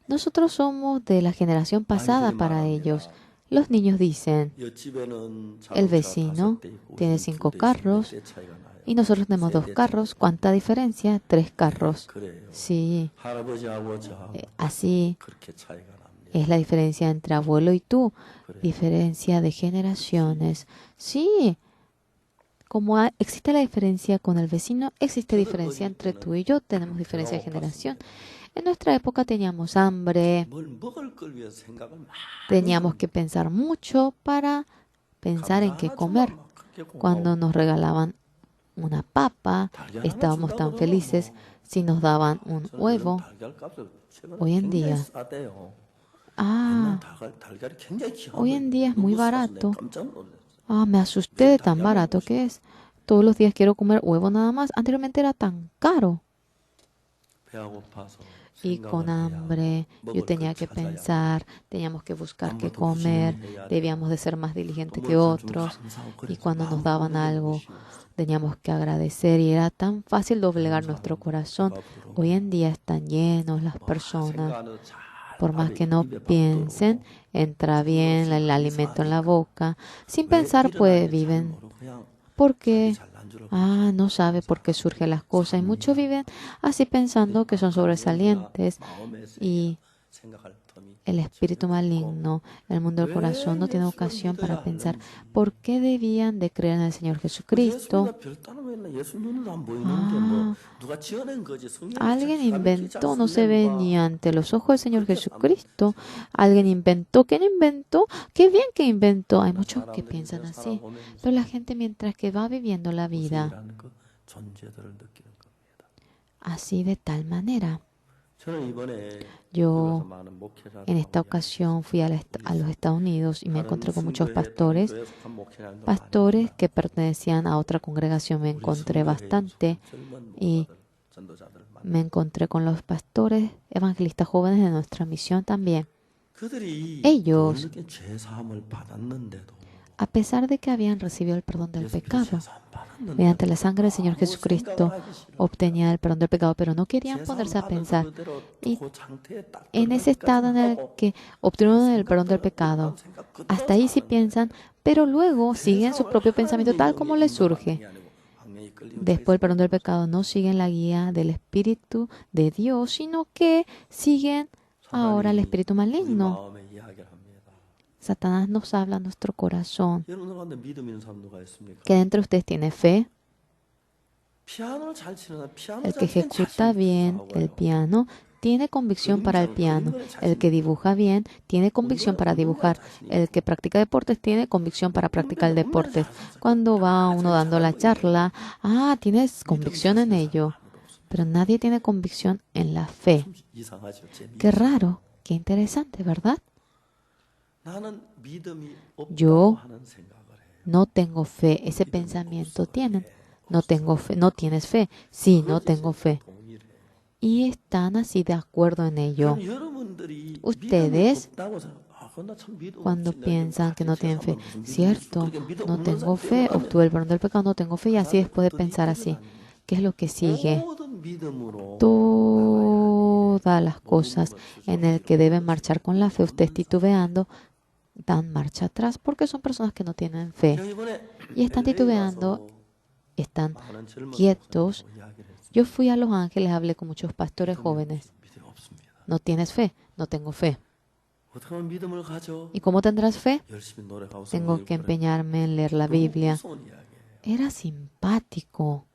nosotros somos de la generación pasada para ellos. Los niños dicen, el vecino tiene 5 carros y nosotros tenemos 2 carros. ¿Cuánta diferencia? 3 carros. Sí, así es la diferencia entre abuelo y tú. Diferencia de generaciones. Sí, como existe la diferencia con el vecino, existe diferencia entre tú y yo. Tenemos diferencia de generación. En nuestra época teníamos hambre, teníamos que pensar mucho para pensar en qué comer. Cuando nos regalaban una papa, estábamos tan felices si nos daban un huevo. Hoy en día, hoy en día es muy barato. Me asusté de tan barato que es. Todos los días quiero comer huevo nada más. Anteriormente era tan caro. Y con hambre, yo tenía que pensar, teníamos que buscar qué comer, debíamos de ser más diligentes que otros. Y cuando nos daban algo, teníamos que agradecer y era tan fácil doblegar nuestro corazón. Hoy en día están llenos las personas. Por más que no piensen, entra bien el alimento en la boca. Sin pensar, pues viven. Porque no sabe por qué surgen las cosas. Y muchos viven así pensando que son sobresalientes y el espíritu maligno, el mundo del corazón, no tiene ocasión para pensar por qué debían de creer en el Señor Jesucristo. Alguien inventó, no se ve ni ante los ojos del Señor Jesucristo. Alguien inventó. ¿Quién inventó? Qué bien que inventó. Hay muchos que piensan así. Pero la gente, mientras que va viviendo la vida así, de tal manera. Yo en esta ocasión fui a los Estados Unidos y me encontré con muchos pastores que pertenecían a otra congregación. Me encontré bastante y me encontré con los pastores evangelistas jóvenes de nuestra misión también. Ellos, a pesar de que habían recibido el perdón del pecado, mediante la sangre del Señor Jesucristo obtenían el perdón del pecado, pero no querían ponerse a pensar. Y en ese estado en el que obtuvieron el perdón del pecado, hasta ahí sí piensan, pero luego siguen su propio pensamiento tal como les surge. Después del perdón del pecado no siguen la guía del Espíritu de Dios, sino que siguen ahora el espíritu maligno. Satanás nos habla a nuestro corazón. ¿Que dentro de ustedes tiene fe? El que ejecuta bien el piano tiene convicción para el piano. El que dibuja bien tiene convicción para dibujar. El que practica deportes tiene convicción para practicar deportes. Cuando va uno dando la charla, tienes convicción en ello. Pero nadie tiene convicción en la fe. Qué raro, qué interesante, ¿verdad? Yo no tengo fe. Ese pensamiento tienen. No tengo fe. No tienes fe. Sí, no tengo fe. Y están así de acuerdo en ello. Ustedes, cuando piensan que no tienen fe, cierto, no tengo fe, obtuve el perdón del pecado, no tengo fe, y así después de pensar así, ¿qué es lo que sigue? Todas las cosas en el que deben marchar con la fe, ustedes titubeando, dan marcha atrás porque son personas que no tienen fe. Y están titubeando, están quietos. Yo fui a Los Ángeles, hablé con muchos pastores jóvenes. ¿No tienes fe? No tengo fe. ¿Y cómo tendrás fe? Tengo que empeñarme en leer la Biblia. Era simpático.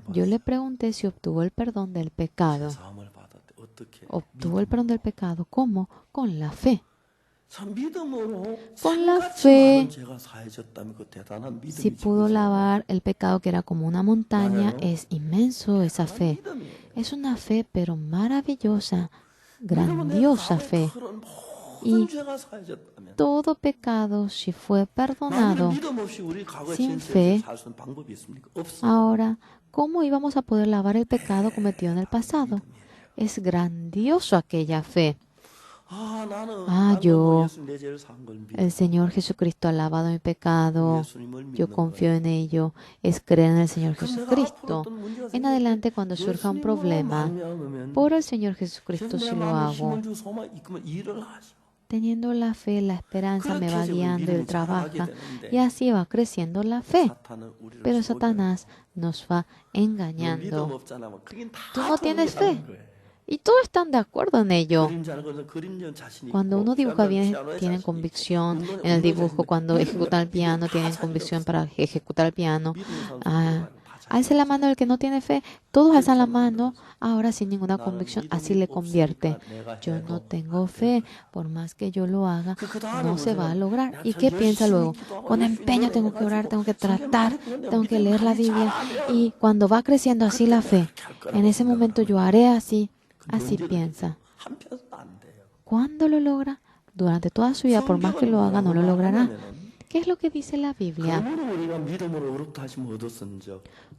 Yo le pregunté si obtuvo el perdón del pecado. Obtuvo el perdón del pecado. ¿Cómo? Con la fe. Con la fe, si pudo lavar el pecado que era como una montaña, es inmenso esa fe. Es una fe, pero maravillosa, grandiosa fe. Y todo pecado, si fue perdonado sin fe, ahora, ¿cómo íbamos a poder lavar el pecado cometido en el pasado? Es grandioso aquella fe. El Señor Jesucristo ha lavado mi pecado. Yo confío en ello. Es creer en el Señor Jesucristo. En adelante, cuando surja un problema, por el Señor Jesucristo sí lo hago. Teniendo la fe, la esperanza me va guiando y Él trabaja. Y así va creciendo la fe. Pero Satanás nos va engañando. Tú no tienes fe. Y todos están de acuerdo en ello. Cuando uno dibuja bien, tienen convicción en el dibujo. Cuando ejecutan el piano, tienen convicción para ejecutar el piano. Alce la mano el que no tiene fe. Todos alzan la mano, ahora sin ninguna convicción. Así le convierte. Yo no tengo fe. Por más que yo lo haga, no se va a lograr. ¿Y qué piensa luego? Con empeño tengo que orar, tengo que tratar, tengo que leer la Biblia. Y cuando va creciendo así la fe, en ese momento yo haré así. Así piensa. ¿Cuándo lo logra? Durante toda su vida, por más que lo haga, no lo logrará. ¿Qué es lo que dice la Biblia?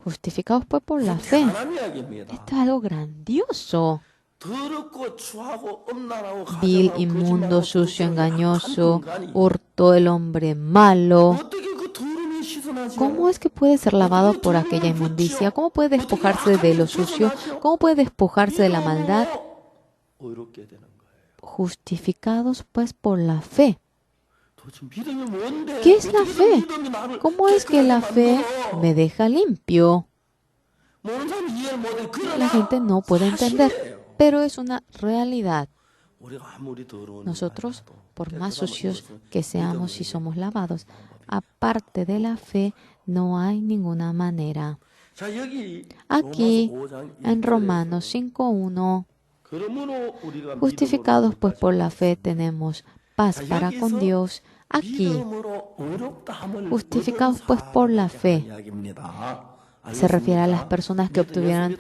Justificados pues por la fe. Esto es algo grandioso. Vil, inmundo, sucio, engañoso, hurto, el hombre malo. ¿Cómo es que puede ser lavado por aquella inmundicia? ¿Cómo puede despojarse de lo sucio? ¿Cómo puede despojarse de la maldad? Justificados pues por la fe. ¿Qué es la fe? ¿Cómo es que la fe me deja limpio? La gente no puede entender, pero es una realidad. 우리가 아무리 더러운 Nosotros, por más sucios que seamos y somos lavados, aparte de la fe, no hay ninguna manera. 자, 여기 Aquí, 로마서 5장 en 1절에서 Romanos 5:1, 그러므로 우리가 justificados pues por la fe tenemos paz 자, para con 여기서 Dios. Aquí, 믿음으로 의롭다함을 justificados 얻은 pues por la 사람에 fe, 대한 이야기입니다. se refiere a las personas que obtuvieron,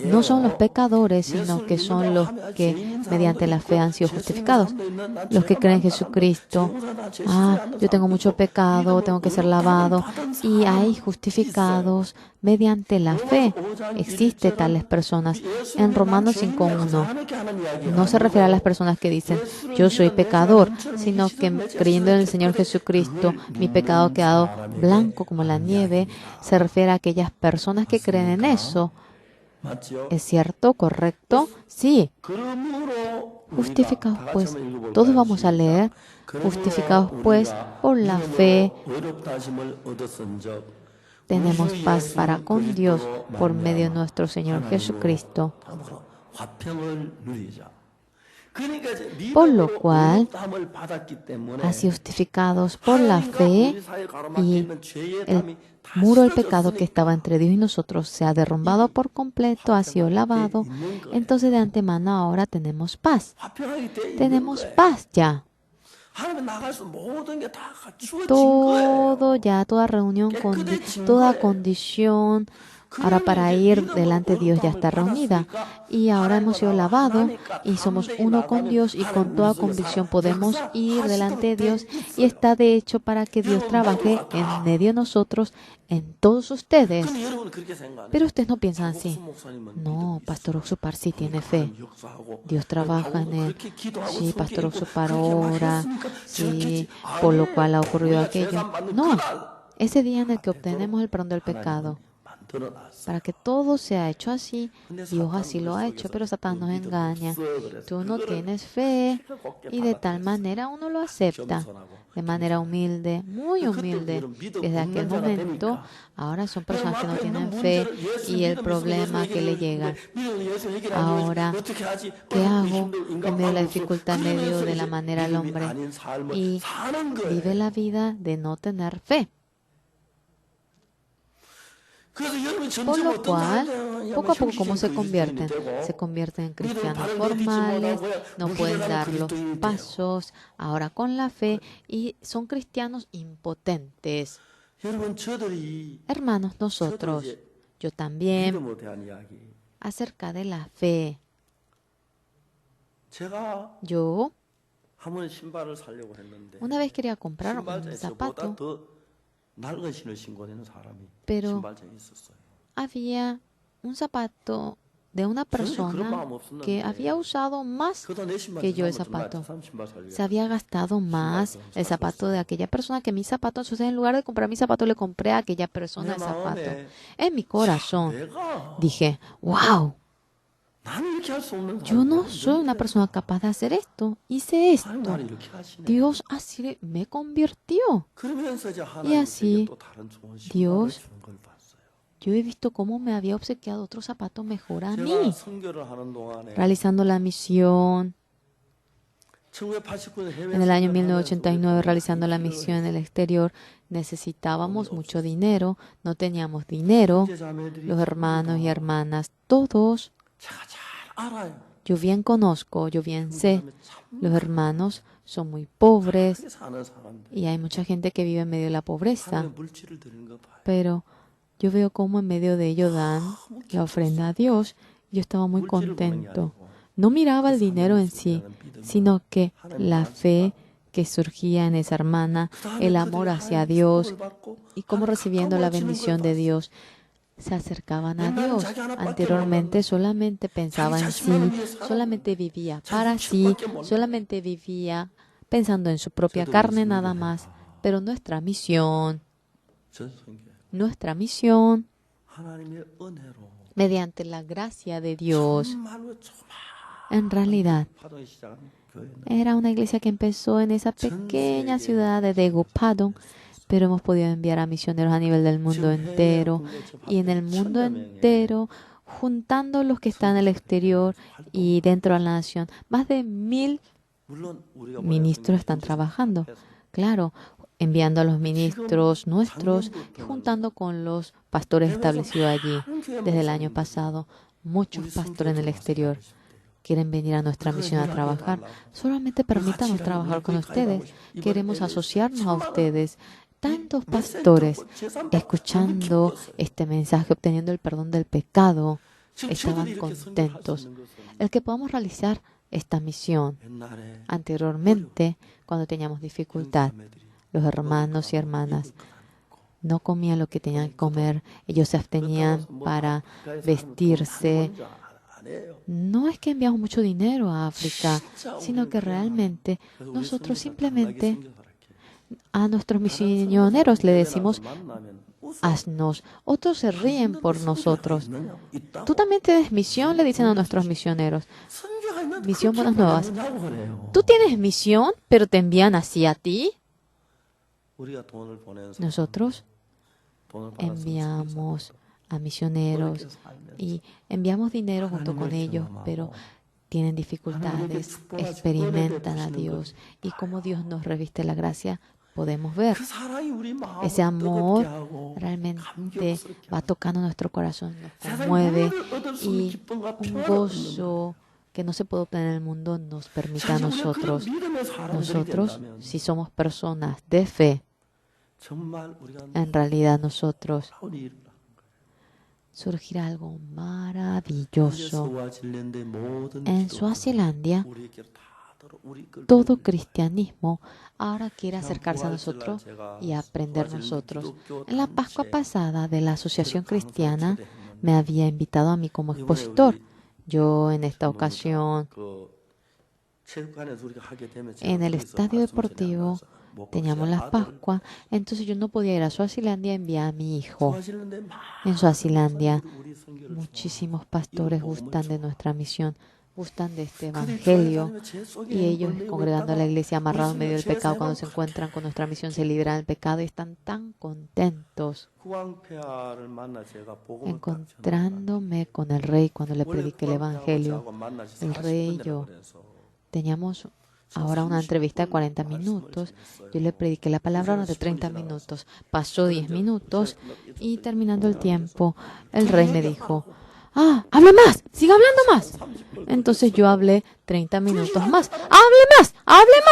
no son los pecadores, sino que son los que mediante la fe han sido justificados. Los que creen en Jesucristo, yo tengo mucho pecado, tengo que ser lavado, y hay justificados mediante la fe. Existen tales personas. En Romanos 5:1 no se refiere a las personas que dicen, yo soy pecador, sino que creyendo en el Señor Jesucristo, mi pecado ha quedado blanco como la nieve. Se refiere a aquellas personas que creen en eso. ¿Es cierto? ¿Correcto? Sí. Justificados pues, todos vamos a leer, justificados pues por la fe, tenemos paz para con Dios por medio de nuestro Señor Jesucristo. Por lo cual, así justificados por la fe, y el muro del pecado que estaba entre Dios y nosotros se ha derrumbado por completo, ha sido lavado. Entonces de antemano ahora tenemos paz. Tenemos paz ya. Todo ya, toda reunión, toda condición, ahora para ir delante de Dios ya está reunida. Y ahora hemos sido lavados y somos uno con Dios y con toda convicción podemos ir delante de Dios. Y está de hecho para que Dios trabaje en medio de nosotros, en todos ustedes. Pero ustedes no piensan así. No, Pastor Oxupar sí tiene fe. Dios trabaja en él. Sí, Pastor Oxupar ora. Sí, por lo cual ha ocurrido aquello. No, ese día en el que obtenemos el perdón del pecado, para que todo sea hecho así, Dios así lo ha hecho, pero Satanás nos engaña. Tú no tienes fe y de tal manera uno lo acepta, de manera humilde, muy humilde. Desde aquel momento, ahora son personas que no tienen fe y el problema que le llega. Ahora, ¿qué hago en medio de la dificultad, en medio de la manera del hombre? Y vive la vida de no tener fe. Por lo cual, poco a poco, ¿cómo se convierten? Se convierten en cristianos formales, no pueden dar los pasos ahora con la fe y son cristianos impotentes. Hermanos, nosotros, yo también, acerca de la fe, yo una vez quería comprar un zapato, pero había un zapato de una persona que había usado más que yo el zapato. Se había gastado más el zapato de aquella persona que mi zapato. Entonces, en lugar de comprar mi zapato, le compré a aquella persona el zapato. En mi corazón dije, wow, yo no soy una persona capaz de hacer esto. Hice esto. Dios así me convirtió. Y así, Dios, yo he visto cómo me había obsequiado otro zapato mejor a mí. Realizando la misión. En el año 1989, realizando la misión en el exterior, necesitábamos mucho dinero. No teníamos dinero. Los hermanos y hermanas, todos. Yo bien conozco, yo bien sé, los hermanos son muy pobres y hay mucha gente que vive en medio de la pobreza. Pero yo veo cómo en medio de ellos dan la ofrenda a Dios. Yo estaba muy contento. No miraba el dinero en sí, sino que la fe que surgía en esa hermana, el amor hacia Dios y cómo recibiendo la bendición de Dios se acercaban a Dios. Anteriormente solamente pensaba en sí, solamente vivía para sí, solamente vivía pensando en su propia carne nada más. Pero nuestra misión, mediante la gracia de Dios, en realidad, era una iglesia que empezó en esa pequeña ciudad de Daegu, Padong, pero hemos podido enviar a misioneros a nivel del mundo entero. Y en el mundo entero juntando los que están en el exterior y dentro de la nación. Más de 1000 ministros están trabajando. Claro, enviando a los ministros nuestros y juntando con los pastores establecidos allí desde el año pasado. Muchos pastores en el exterior quieren venir a nuestra misión a trabajar. Solamente permítanos trabajar con ustedes. Queremos asociarnos a ustedes. Tantos pastores escuchando este mensaje, obteniendo el perdón del pecado, estaban contentos. El que podamos realizar esta misión. Anteriormente, cuando teníamos dificultad, los hermanos y hermanas no comían lo que tenían que comer. Ellos se abstenían para vestirse. No es que enviamos mucho dinero a África, sino que realmente nosotros simplemente a nuestros misioneros le decimos, haznos. Otros se ríen por nosotros. Tú también tienes misión, le dicen a nuestros misioneros. Misión Buenas Nuevas. Tú tienes misión, pero te envían así a ti. Nosotros enviamos a misioneros y enviamos dinero junto con ellos, pero tienen dificultades, experimentan a Dios y cómo Dios nos reviste la gracia, podemos ver. Ese amor realmente va tocando nuestro corazón, nos conmueve y un gozo que no se puede obtener en el mundo nos permite a nosotros, si somos personas de fe, en realidad nosotros surgirá algo maravilloso. En Suazilandia, todo cristianismo ahora quiere acercarse a nosotros y aprender nosotros. En la Pascua pasada de la Asociación Cristiana me había invitado a mí como expositor. Yo en esta ocasión, en el estadio deportivo, teníamos la Pascua, entonces yo no podía ir a Suazilandia y enviar a mi hijo. En Suazilandia, muchísimos pastores gustan de nuestra misión, gustan de este evangelio y ellos congregando a la iglesia amarrados en medio del pecado, cuando se encuentran con nuestra misión se liberan del pecado y están tan contentos. Encontrándome con el rey cuando le prediqué el evangelio, el rey y yo teníamos ahora una entrevista de 40 minutos. Yo le prediqué la palabra durante 30 minutos. Pasó 10 minutos y terminando el tiempo, el rey me dijo, hable más, siga hablando más. Entonces yo hablé 30 minutos más. Hable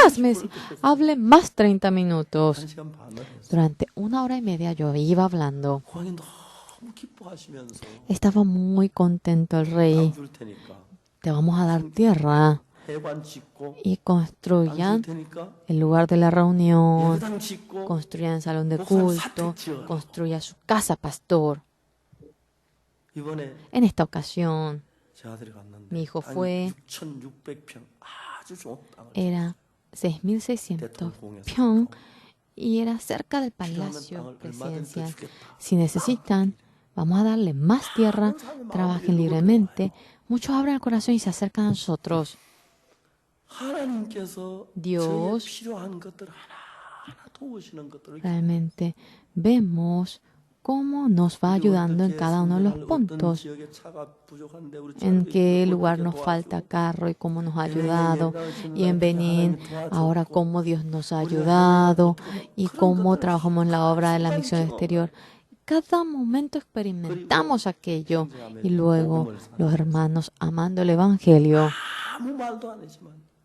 más. Me decía, hable más 30 minutos. Durante 1 hora y media yo iba hablando. Estaba muy contento el rey. Te vamos a dar tierra. Y construyan el lugar de la reunión, construyan el salón de culto, construyan su casa, pastor. En esta ocasión, mi hijo fue, era 6.600 pyong y era cerca del palacio presidencial. Si necesitan, vamos a darle más tierra, trabajen libremente. Muchos abren el corazón y se acercan a nosotros. Dios, realmente vemos cómo nos va ayudando en cada uno de los puntos, en qué lugar nos falta carro y cómo nos ha ayudado, y en Benín ahora cómo Dios nos ha ayudado y cómo trabajamos en la obra de la misión exterior. Cada momento experimentamos aquello y luego los hermanos amando el evangelio,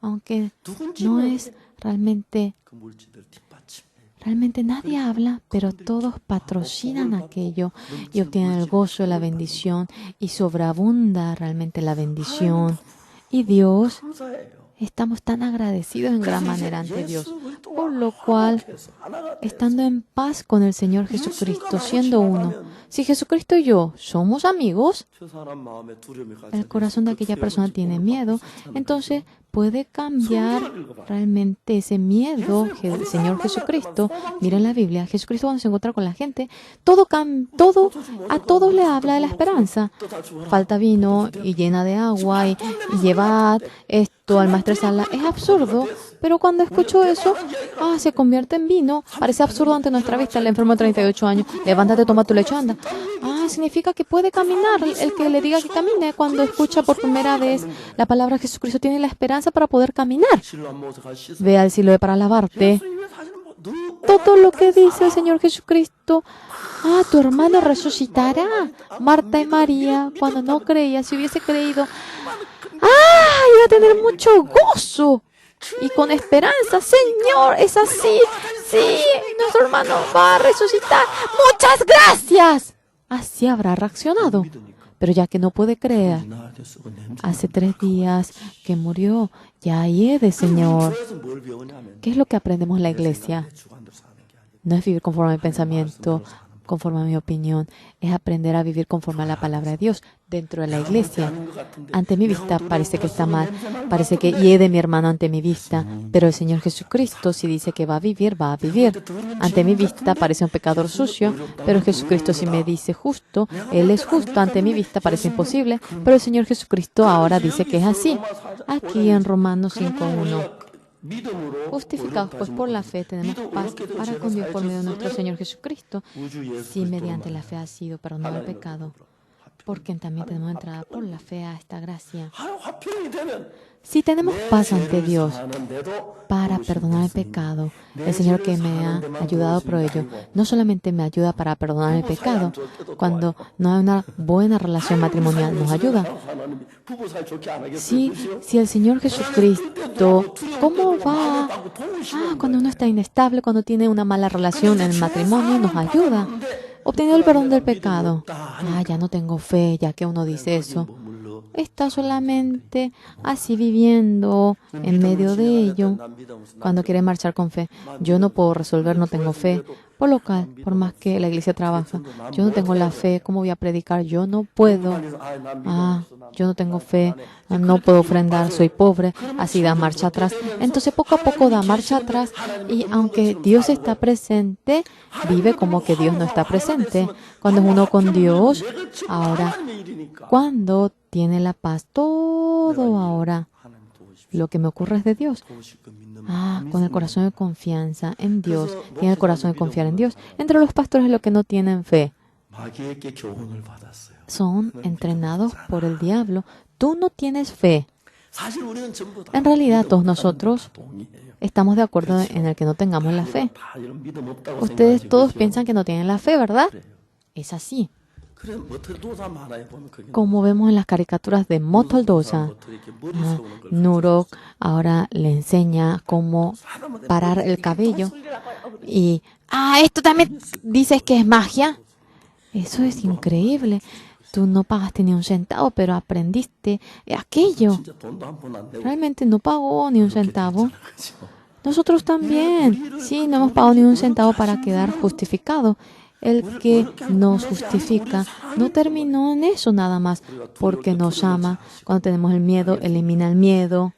aunque no es realmente nadie habla, pero todos patrocinan aquello y obtienen el gozo de la bendición y sobreabunda realmente la bendición. Y Dios, estamos tan agradecidos en gran manera ante Dios, por lo cual, estando en paz con el Señor Jesucristo, siendo uno, si Jesucristo y yo somos amigos, el corazón de aquella persona tiene miedo, entonces puede cambiar realmente ese miedo. El Señor Jesucristo, miren la Biblia, Jesucristo cuando se encuentra con la gente, a todos le habla de la esperanza. Falta vino y llena de agua y llevad esto al maestresala. Es absurdo, Pero cuando escucho eso, se convierte en vino. Parece absurdo ante nuestra vista. El enfermo de 38 años, levántate, toma tu lecho, anda. Significa que puede caminar. El que le diga que camine, cuando escucha por primera vez la palabra de Jesucristo, tiene la esperanza para poder caminar. Ve al Siloé para lavarte. Todo lo que dice el Señor Jesucristo. Tu hermano resucitará. Marta y María, cuando no creía, si hubiese creído, iba a tener mucho gozo y con esperanza. Señor, es así. Sí, nuestro hermano va a resucitar. Muchas gracias. Así habrá reaccionado. Pero ya que no puede creer, hace 3 días que murió, ya hiede, Señor. ¿Qué es lo que aprendemos en la iglesia? No es vivir conforme a mi pensamiento, conforme a mi opinión. Es aprender a vivir conforme a la palabra de Dios dentro de la iglesia. Ante mi vista parece que está mal. Parece que hiede mi hermano ante mi vista. Pero el Señor Jesucristo, si dice que va a vivir, va a vivir. Ante mi vista parece un pecador sucio. Pero Jesucristo, si me dice justo, Él es justo. Ante mi vista parece imposible. Pero el Señor Jesucristo ahora dice que es así. Aquí en Romanos 5:1. Justificados pues por la fe tenemos paz para con Dios por medio de nuestro Señor Jesucristo, si mediante la fe ha sido perdonado el pecado, porque también tenemos entrada por la fe a esta gracia. Si tenemos paz ante Dios para perdonar el pecado, el Señor que me ha ayudado por ello, no solamente me ayuda para perdonar el pecado, cuando no hay una buena relación matrimonial, nos ayuda. Si el Señor Jesucristo, ¿cómo va? Cuando uno está inestable, cuando tiene una mala relación en el matrimonio, nos ayuda. Obteniendo el perdón del pecado. Ya no tengo fe, ya que uno dice eso. Está solamente así viviendo en medio de ello. Cuando quiere marchar con fe, yo no puedo resolver, no tengo fe. Por lo cual, por más que la iglesia trabaja, yo no tengo la fe, ¿cómo voy a predicar? Yo no puedo. Yo no tengo fe, no puedo ofrendar, soy pobre, así da marcha atrás. Entonces poco a poco da marcha atrás y aunque Dios está presente, vive como que Dios no está presente. Cuando es uno con Dios, ahora, cuando tiene la paz, todo ahora, lo que me ocurre es de Dios. Con el corazón de confianza en Dios, tiene el corazón de confiar en Dios. Entre los pastores los que no tienen fe son entrenados por el diablo. Tú no tienes fe. En realidad, todos nosotros estamos de acuerdo en el que no tengamos la fe. Ustedes todos piensan que no tienen la fe, ¿verdad? Es así. Como vemos en las caricaturas de Motoldosa, Nurok ahora le enseña cómo parar el cabello. Y, esto también dices que es magia. Eso es increíble. Tú no pagaste ni un centavo, pero aprendiste aquello. Realmente no pagó ni un centavo. Nosotros también. Sí, no hemos pagado ni un centavo para quedar justificados. El que nos justifica no terminó en eso nada más, porque nos ama. Cuando tenemos el miedo, elimina el miedo.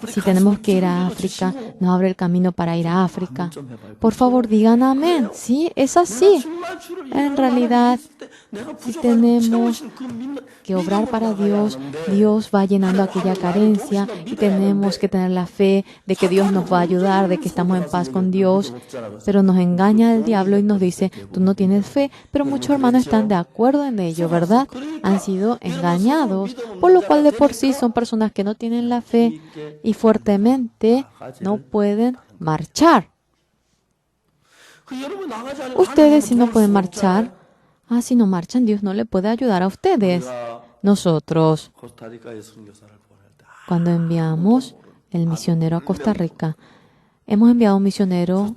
Si tenemos que ir a África, nos abre el camino para ir a África. Por favor, digan amén. Sí, es así. En realidad, si tenemos que obrar para Dios, Dios va llenando aquella carencia y tenemos que tener la fe de que Dios nos va a ayudar, de que estamos en paz con Dios. Pero nos engaña el diablo y nos dice, tú no tienes fe, pero muchos hermanos están de acuerdo en ello, ¿verdad? Han sido engañados, por lo cual de por sí son personas que no tienen la fe y fuertemente no pueden marchar. Ustedes si no pueden marchar, si no marchan, Dios no le puede ayudar a ustedes. Nosotros, cuando enviamos el misionero a Costa Rica, hemos enviado un misionero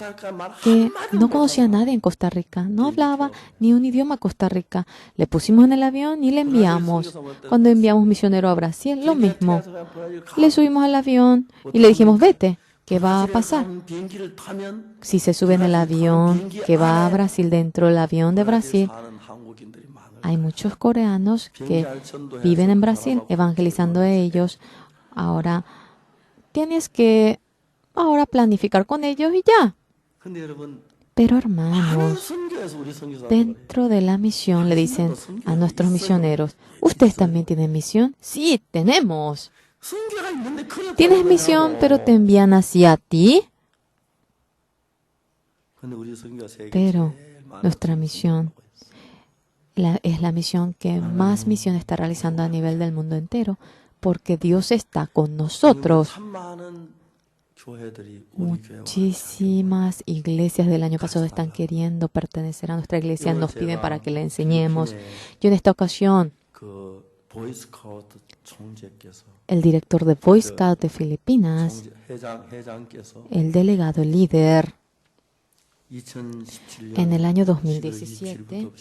que no conocía a nadie en Costa Rica, no hablaba ni un idioma Costa Rica. Le pusimos en el avión y le enviamos. Cuando enviamos un misionero a Brasil, lo mismo. Le subimos al avión y le dijimos, vete. ¿Qué va a pasar? Si se sube en el avión que va a Brasil, dentro del avión de Brasil, hay muchos coreanos que viven en Brasil, evangelizando a ellos. Ahora, tienes que planificar con ellos y ya. Pero hermanos, dentro de la misión le dicen a nuestros misioneros, ¿ustedes también tienen misión? Sí, tenemos. Tienes misión, pero te envían hacia ti. Pero nuestra misión es la misión que más misión está realizando a nivel del mundo entero, porque Dios está con nosotros. Muchísimas iglesias del año pasado están queriendo pertenecer a nuestra iglesia, nos piden para que le enseñemos. Yo en esta ocasión, el director de Boy Scout de Filipinas, el delegado, el líder, en el año 2017,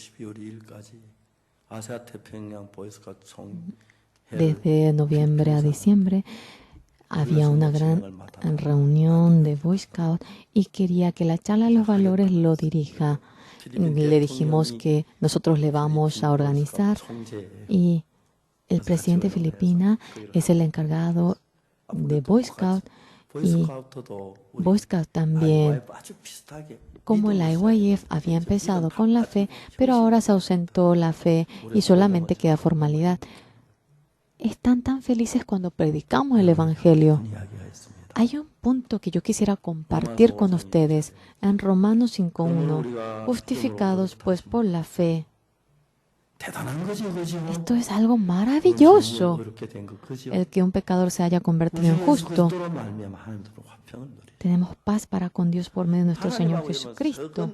desde noviembre a diciembre, había una gran reunión de Boy Scout y quería que la charla de los valores lo dirija. Le dijimos que nosotros le vamos a organizar y el presidente de Filipinas es el encargado de Boy Scout y Boy Scout también. Como la IYF había empezado con la fe, pero ahora se ausentó la fe y solamente queda formalidad. Están tan felices cuando predicamos el Evangelio. Hay un punto que yo quisiera compartir con ustedes en Romanos 5:1. Justificados pues por la fe. Esto es algo maravilloso. El que un pecador se haya convertido en justo. Tenemos paz para con Dios por medio de nuestro Señor Jesucristo.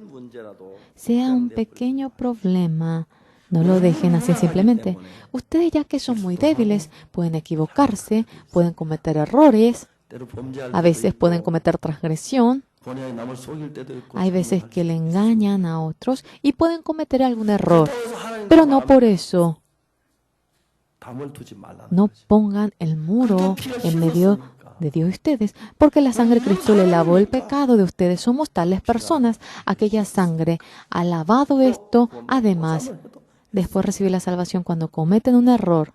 Sea un pequeño problema, no lo dejen así simplemente. Ustedes, ya que son muy débiles, pueden equivocarse, pueden cometer errores, a veces pueden cometer transgresión, hay veces que le engañan a otros y pueden cometer algún error. Pero no por eso no pongan el muro en medio de Dios y ustedes, porque la sangre de Cristo le lavó el pecado de ustedes. Somos tales personas. Aquella sangre ha lavado esto. Además, después de recibir la salvación, cuando cometen un error,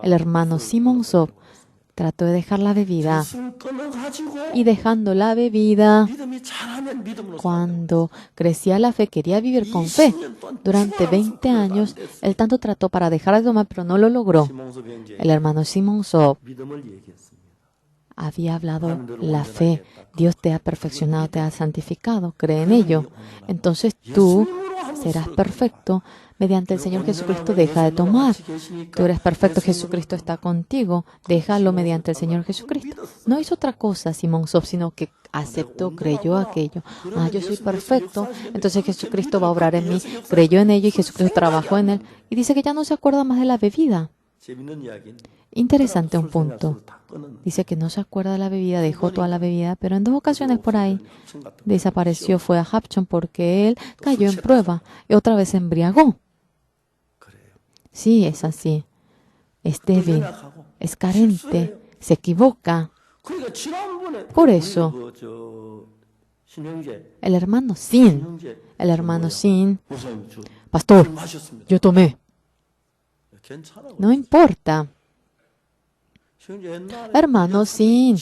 el hermano Simon Sob trató de dejar la bebida y dejando la bebida, cuando crecía la fe, quería vivir con fe. Durante 20 años, él tanto trató para dejar de tomar, pero no lo logró. El hermano Simon Sob había hablado la fe. Dios te ha perfeccionado, te ha santificado. Cree en ello. Entonces tú serás perfecto. Mediante el Señor Jesucristo deja de tomar. Tú eres perfecto, Jesucristo está contigo. Déjalo mediante el Señor Jesucristo. No hizo otra cosa Simón Sob, sino que aceptó, creyó aquello. Yo soy perfecto, entonces Jesucristo va a obrar en mí. Creyó en ello y Jesucristo trabajó en él. Y dice que ya no se acuerda más de la bebida. Interesante un punto. Dice que no se acuerda de la bebida, dejó toda la bebida, pero en 2 ocasiones por ahí desapareció. Fue a Hapchon porque él cayó en prueba y otra vez se embriagó. Sí, es así. Es débil, es carente, se equivoca. Por eso, el hermano Sin, pastor, yo tomé. No importa. Hermano Sin,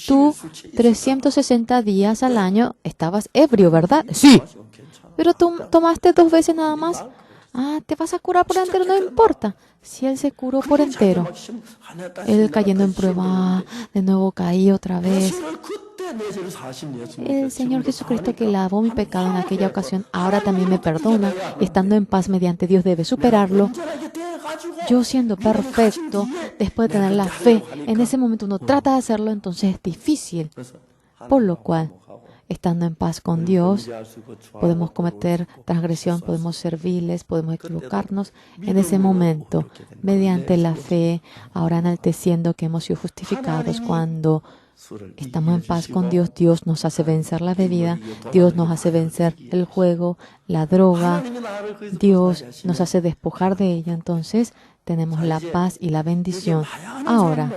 tú 360 días al año estabas ebrio, ¿verdad? Sí. Pero tú tomaste 2 veces nada más. ¿Te vas a curar por entero? No importa. Si él se curó por entero, él cayendo en prueba, de nuevo caí otra vez. El Señor Jesucristo, que lavó mi pecado en aquella ocasión, ahora también me perdona. Y estando en paz mediante Dios debe superarlo. Yo siendo perfecto, después de tener la fe, en ese momento uno trata de hacerlo, entonces es difícil. Por lo cual, estando en paz con Dios, podemos cometer transgresión, podemos ser viles, podemos equivocarnos. En ese momento, mediante la fe, ahora enalteciendo que hemos sido justificados cuando estamos en paz con Dios, Dios nos hace vencer la bebida, Dios nos hace vencer el juego, la droga, Dios nos hace despojar de ella. Entonces, tenemos la paz y la bendición. Ahora,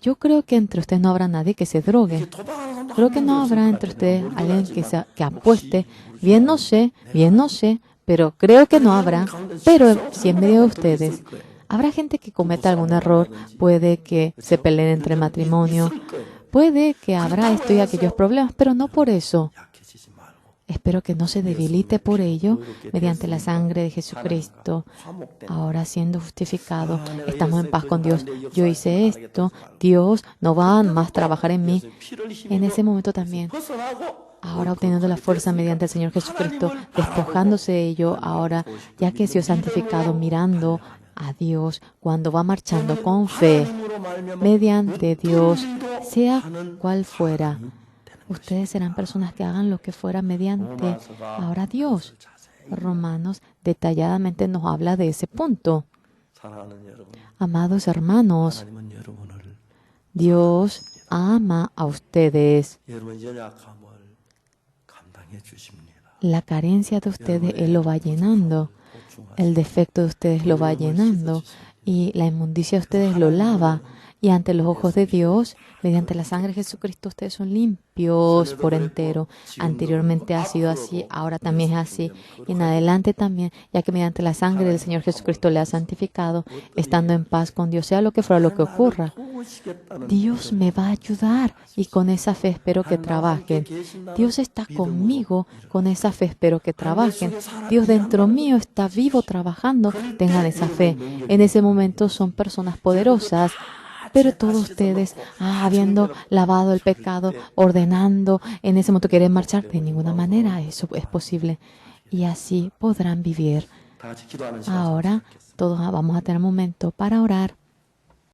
yo creo que entre ustedes no habrá nadie que se drogue. Creo que no habrá entre ustedes alguien que apueste. Bien no sé, pero creo que no habrá. Pero si en medio de ustedes habrá gente que cometa algún error, puede que se peleen entre matrimonio, puede que habrá esto y aquellos problemas, pero no por eso Espero que no se debilite por ello mediante la sangre de Jesucristo. Ahora siendo justificado, estamos en paz con Dios. Yo hice esto, Dios no va a más trabajar en mí. En ese momento también, ahora obteniendo la fuerza mediante el Señor Jesucristo, despojándose de ello, ahora ya que ha sido santificado, mirando a Dios cuando va marchando con fe mediante Dios, sea cual fuera. Ustedes serán personas que hagan lo que fuera mediante ahora Dios. Romanos detalladamente nos habla de ese punto. Amados hermanos, Dios ama a ustedes. La carencia de ustedes Él lo va llenando. El defecto de ustedes lo va llenando. Y la inmundicia de ustedes lo lava. Y ante los ojos de Dios, mediante la sangre de Jesucristo, ustedes son limpios por entero. Anteriormente ha sido así, ahora también es así. Y en adelante también, ya que mediante la sangre del Señor Jesucristo le ha santificado, estando en paz con Dios, sea lo que fuera lo que ocurra. Dios me va a ayudar y con esa fe espero que trabajen. Dios está conmigo, con esa fe espero que trabajen. Dios dentro mío está vivo trabajando, tengan esa fe. En ese momento son personas poderosas. Pero todos ustedes, habiendo lavado el pecado, ordenando, en ese momento quieren marchar, de ninguna manera eso es posible. Y así podrán vivir. Ahora todos vamos a tener un momento para orar.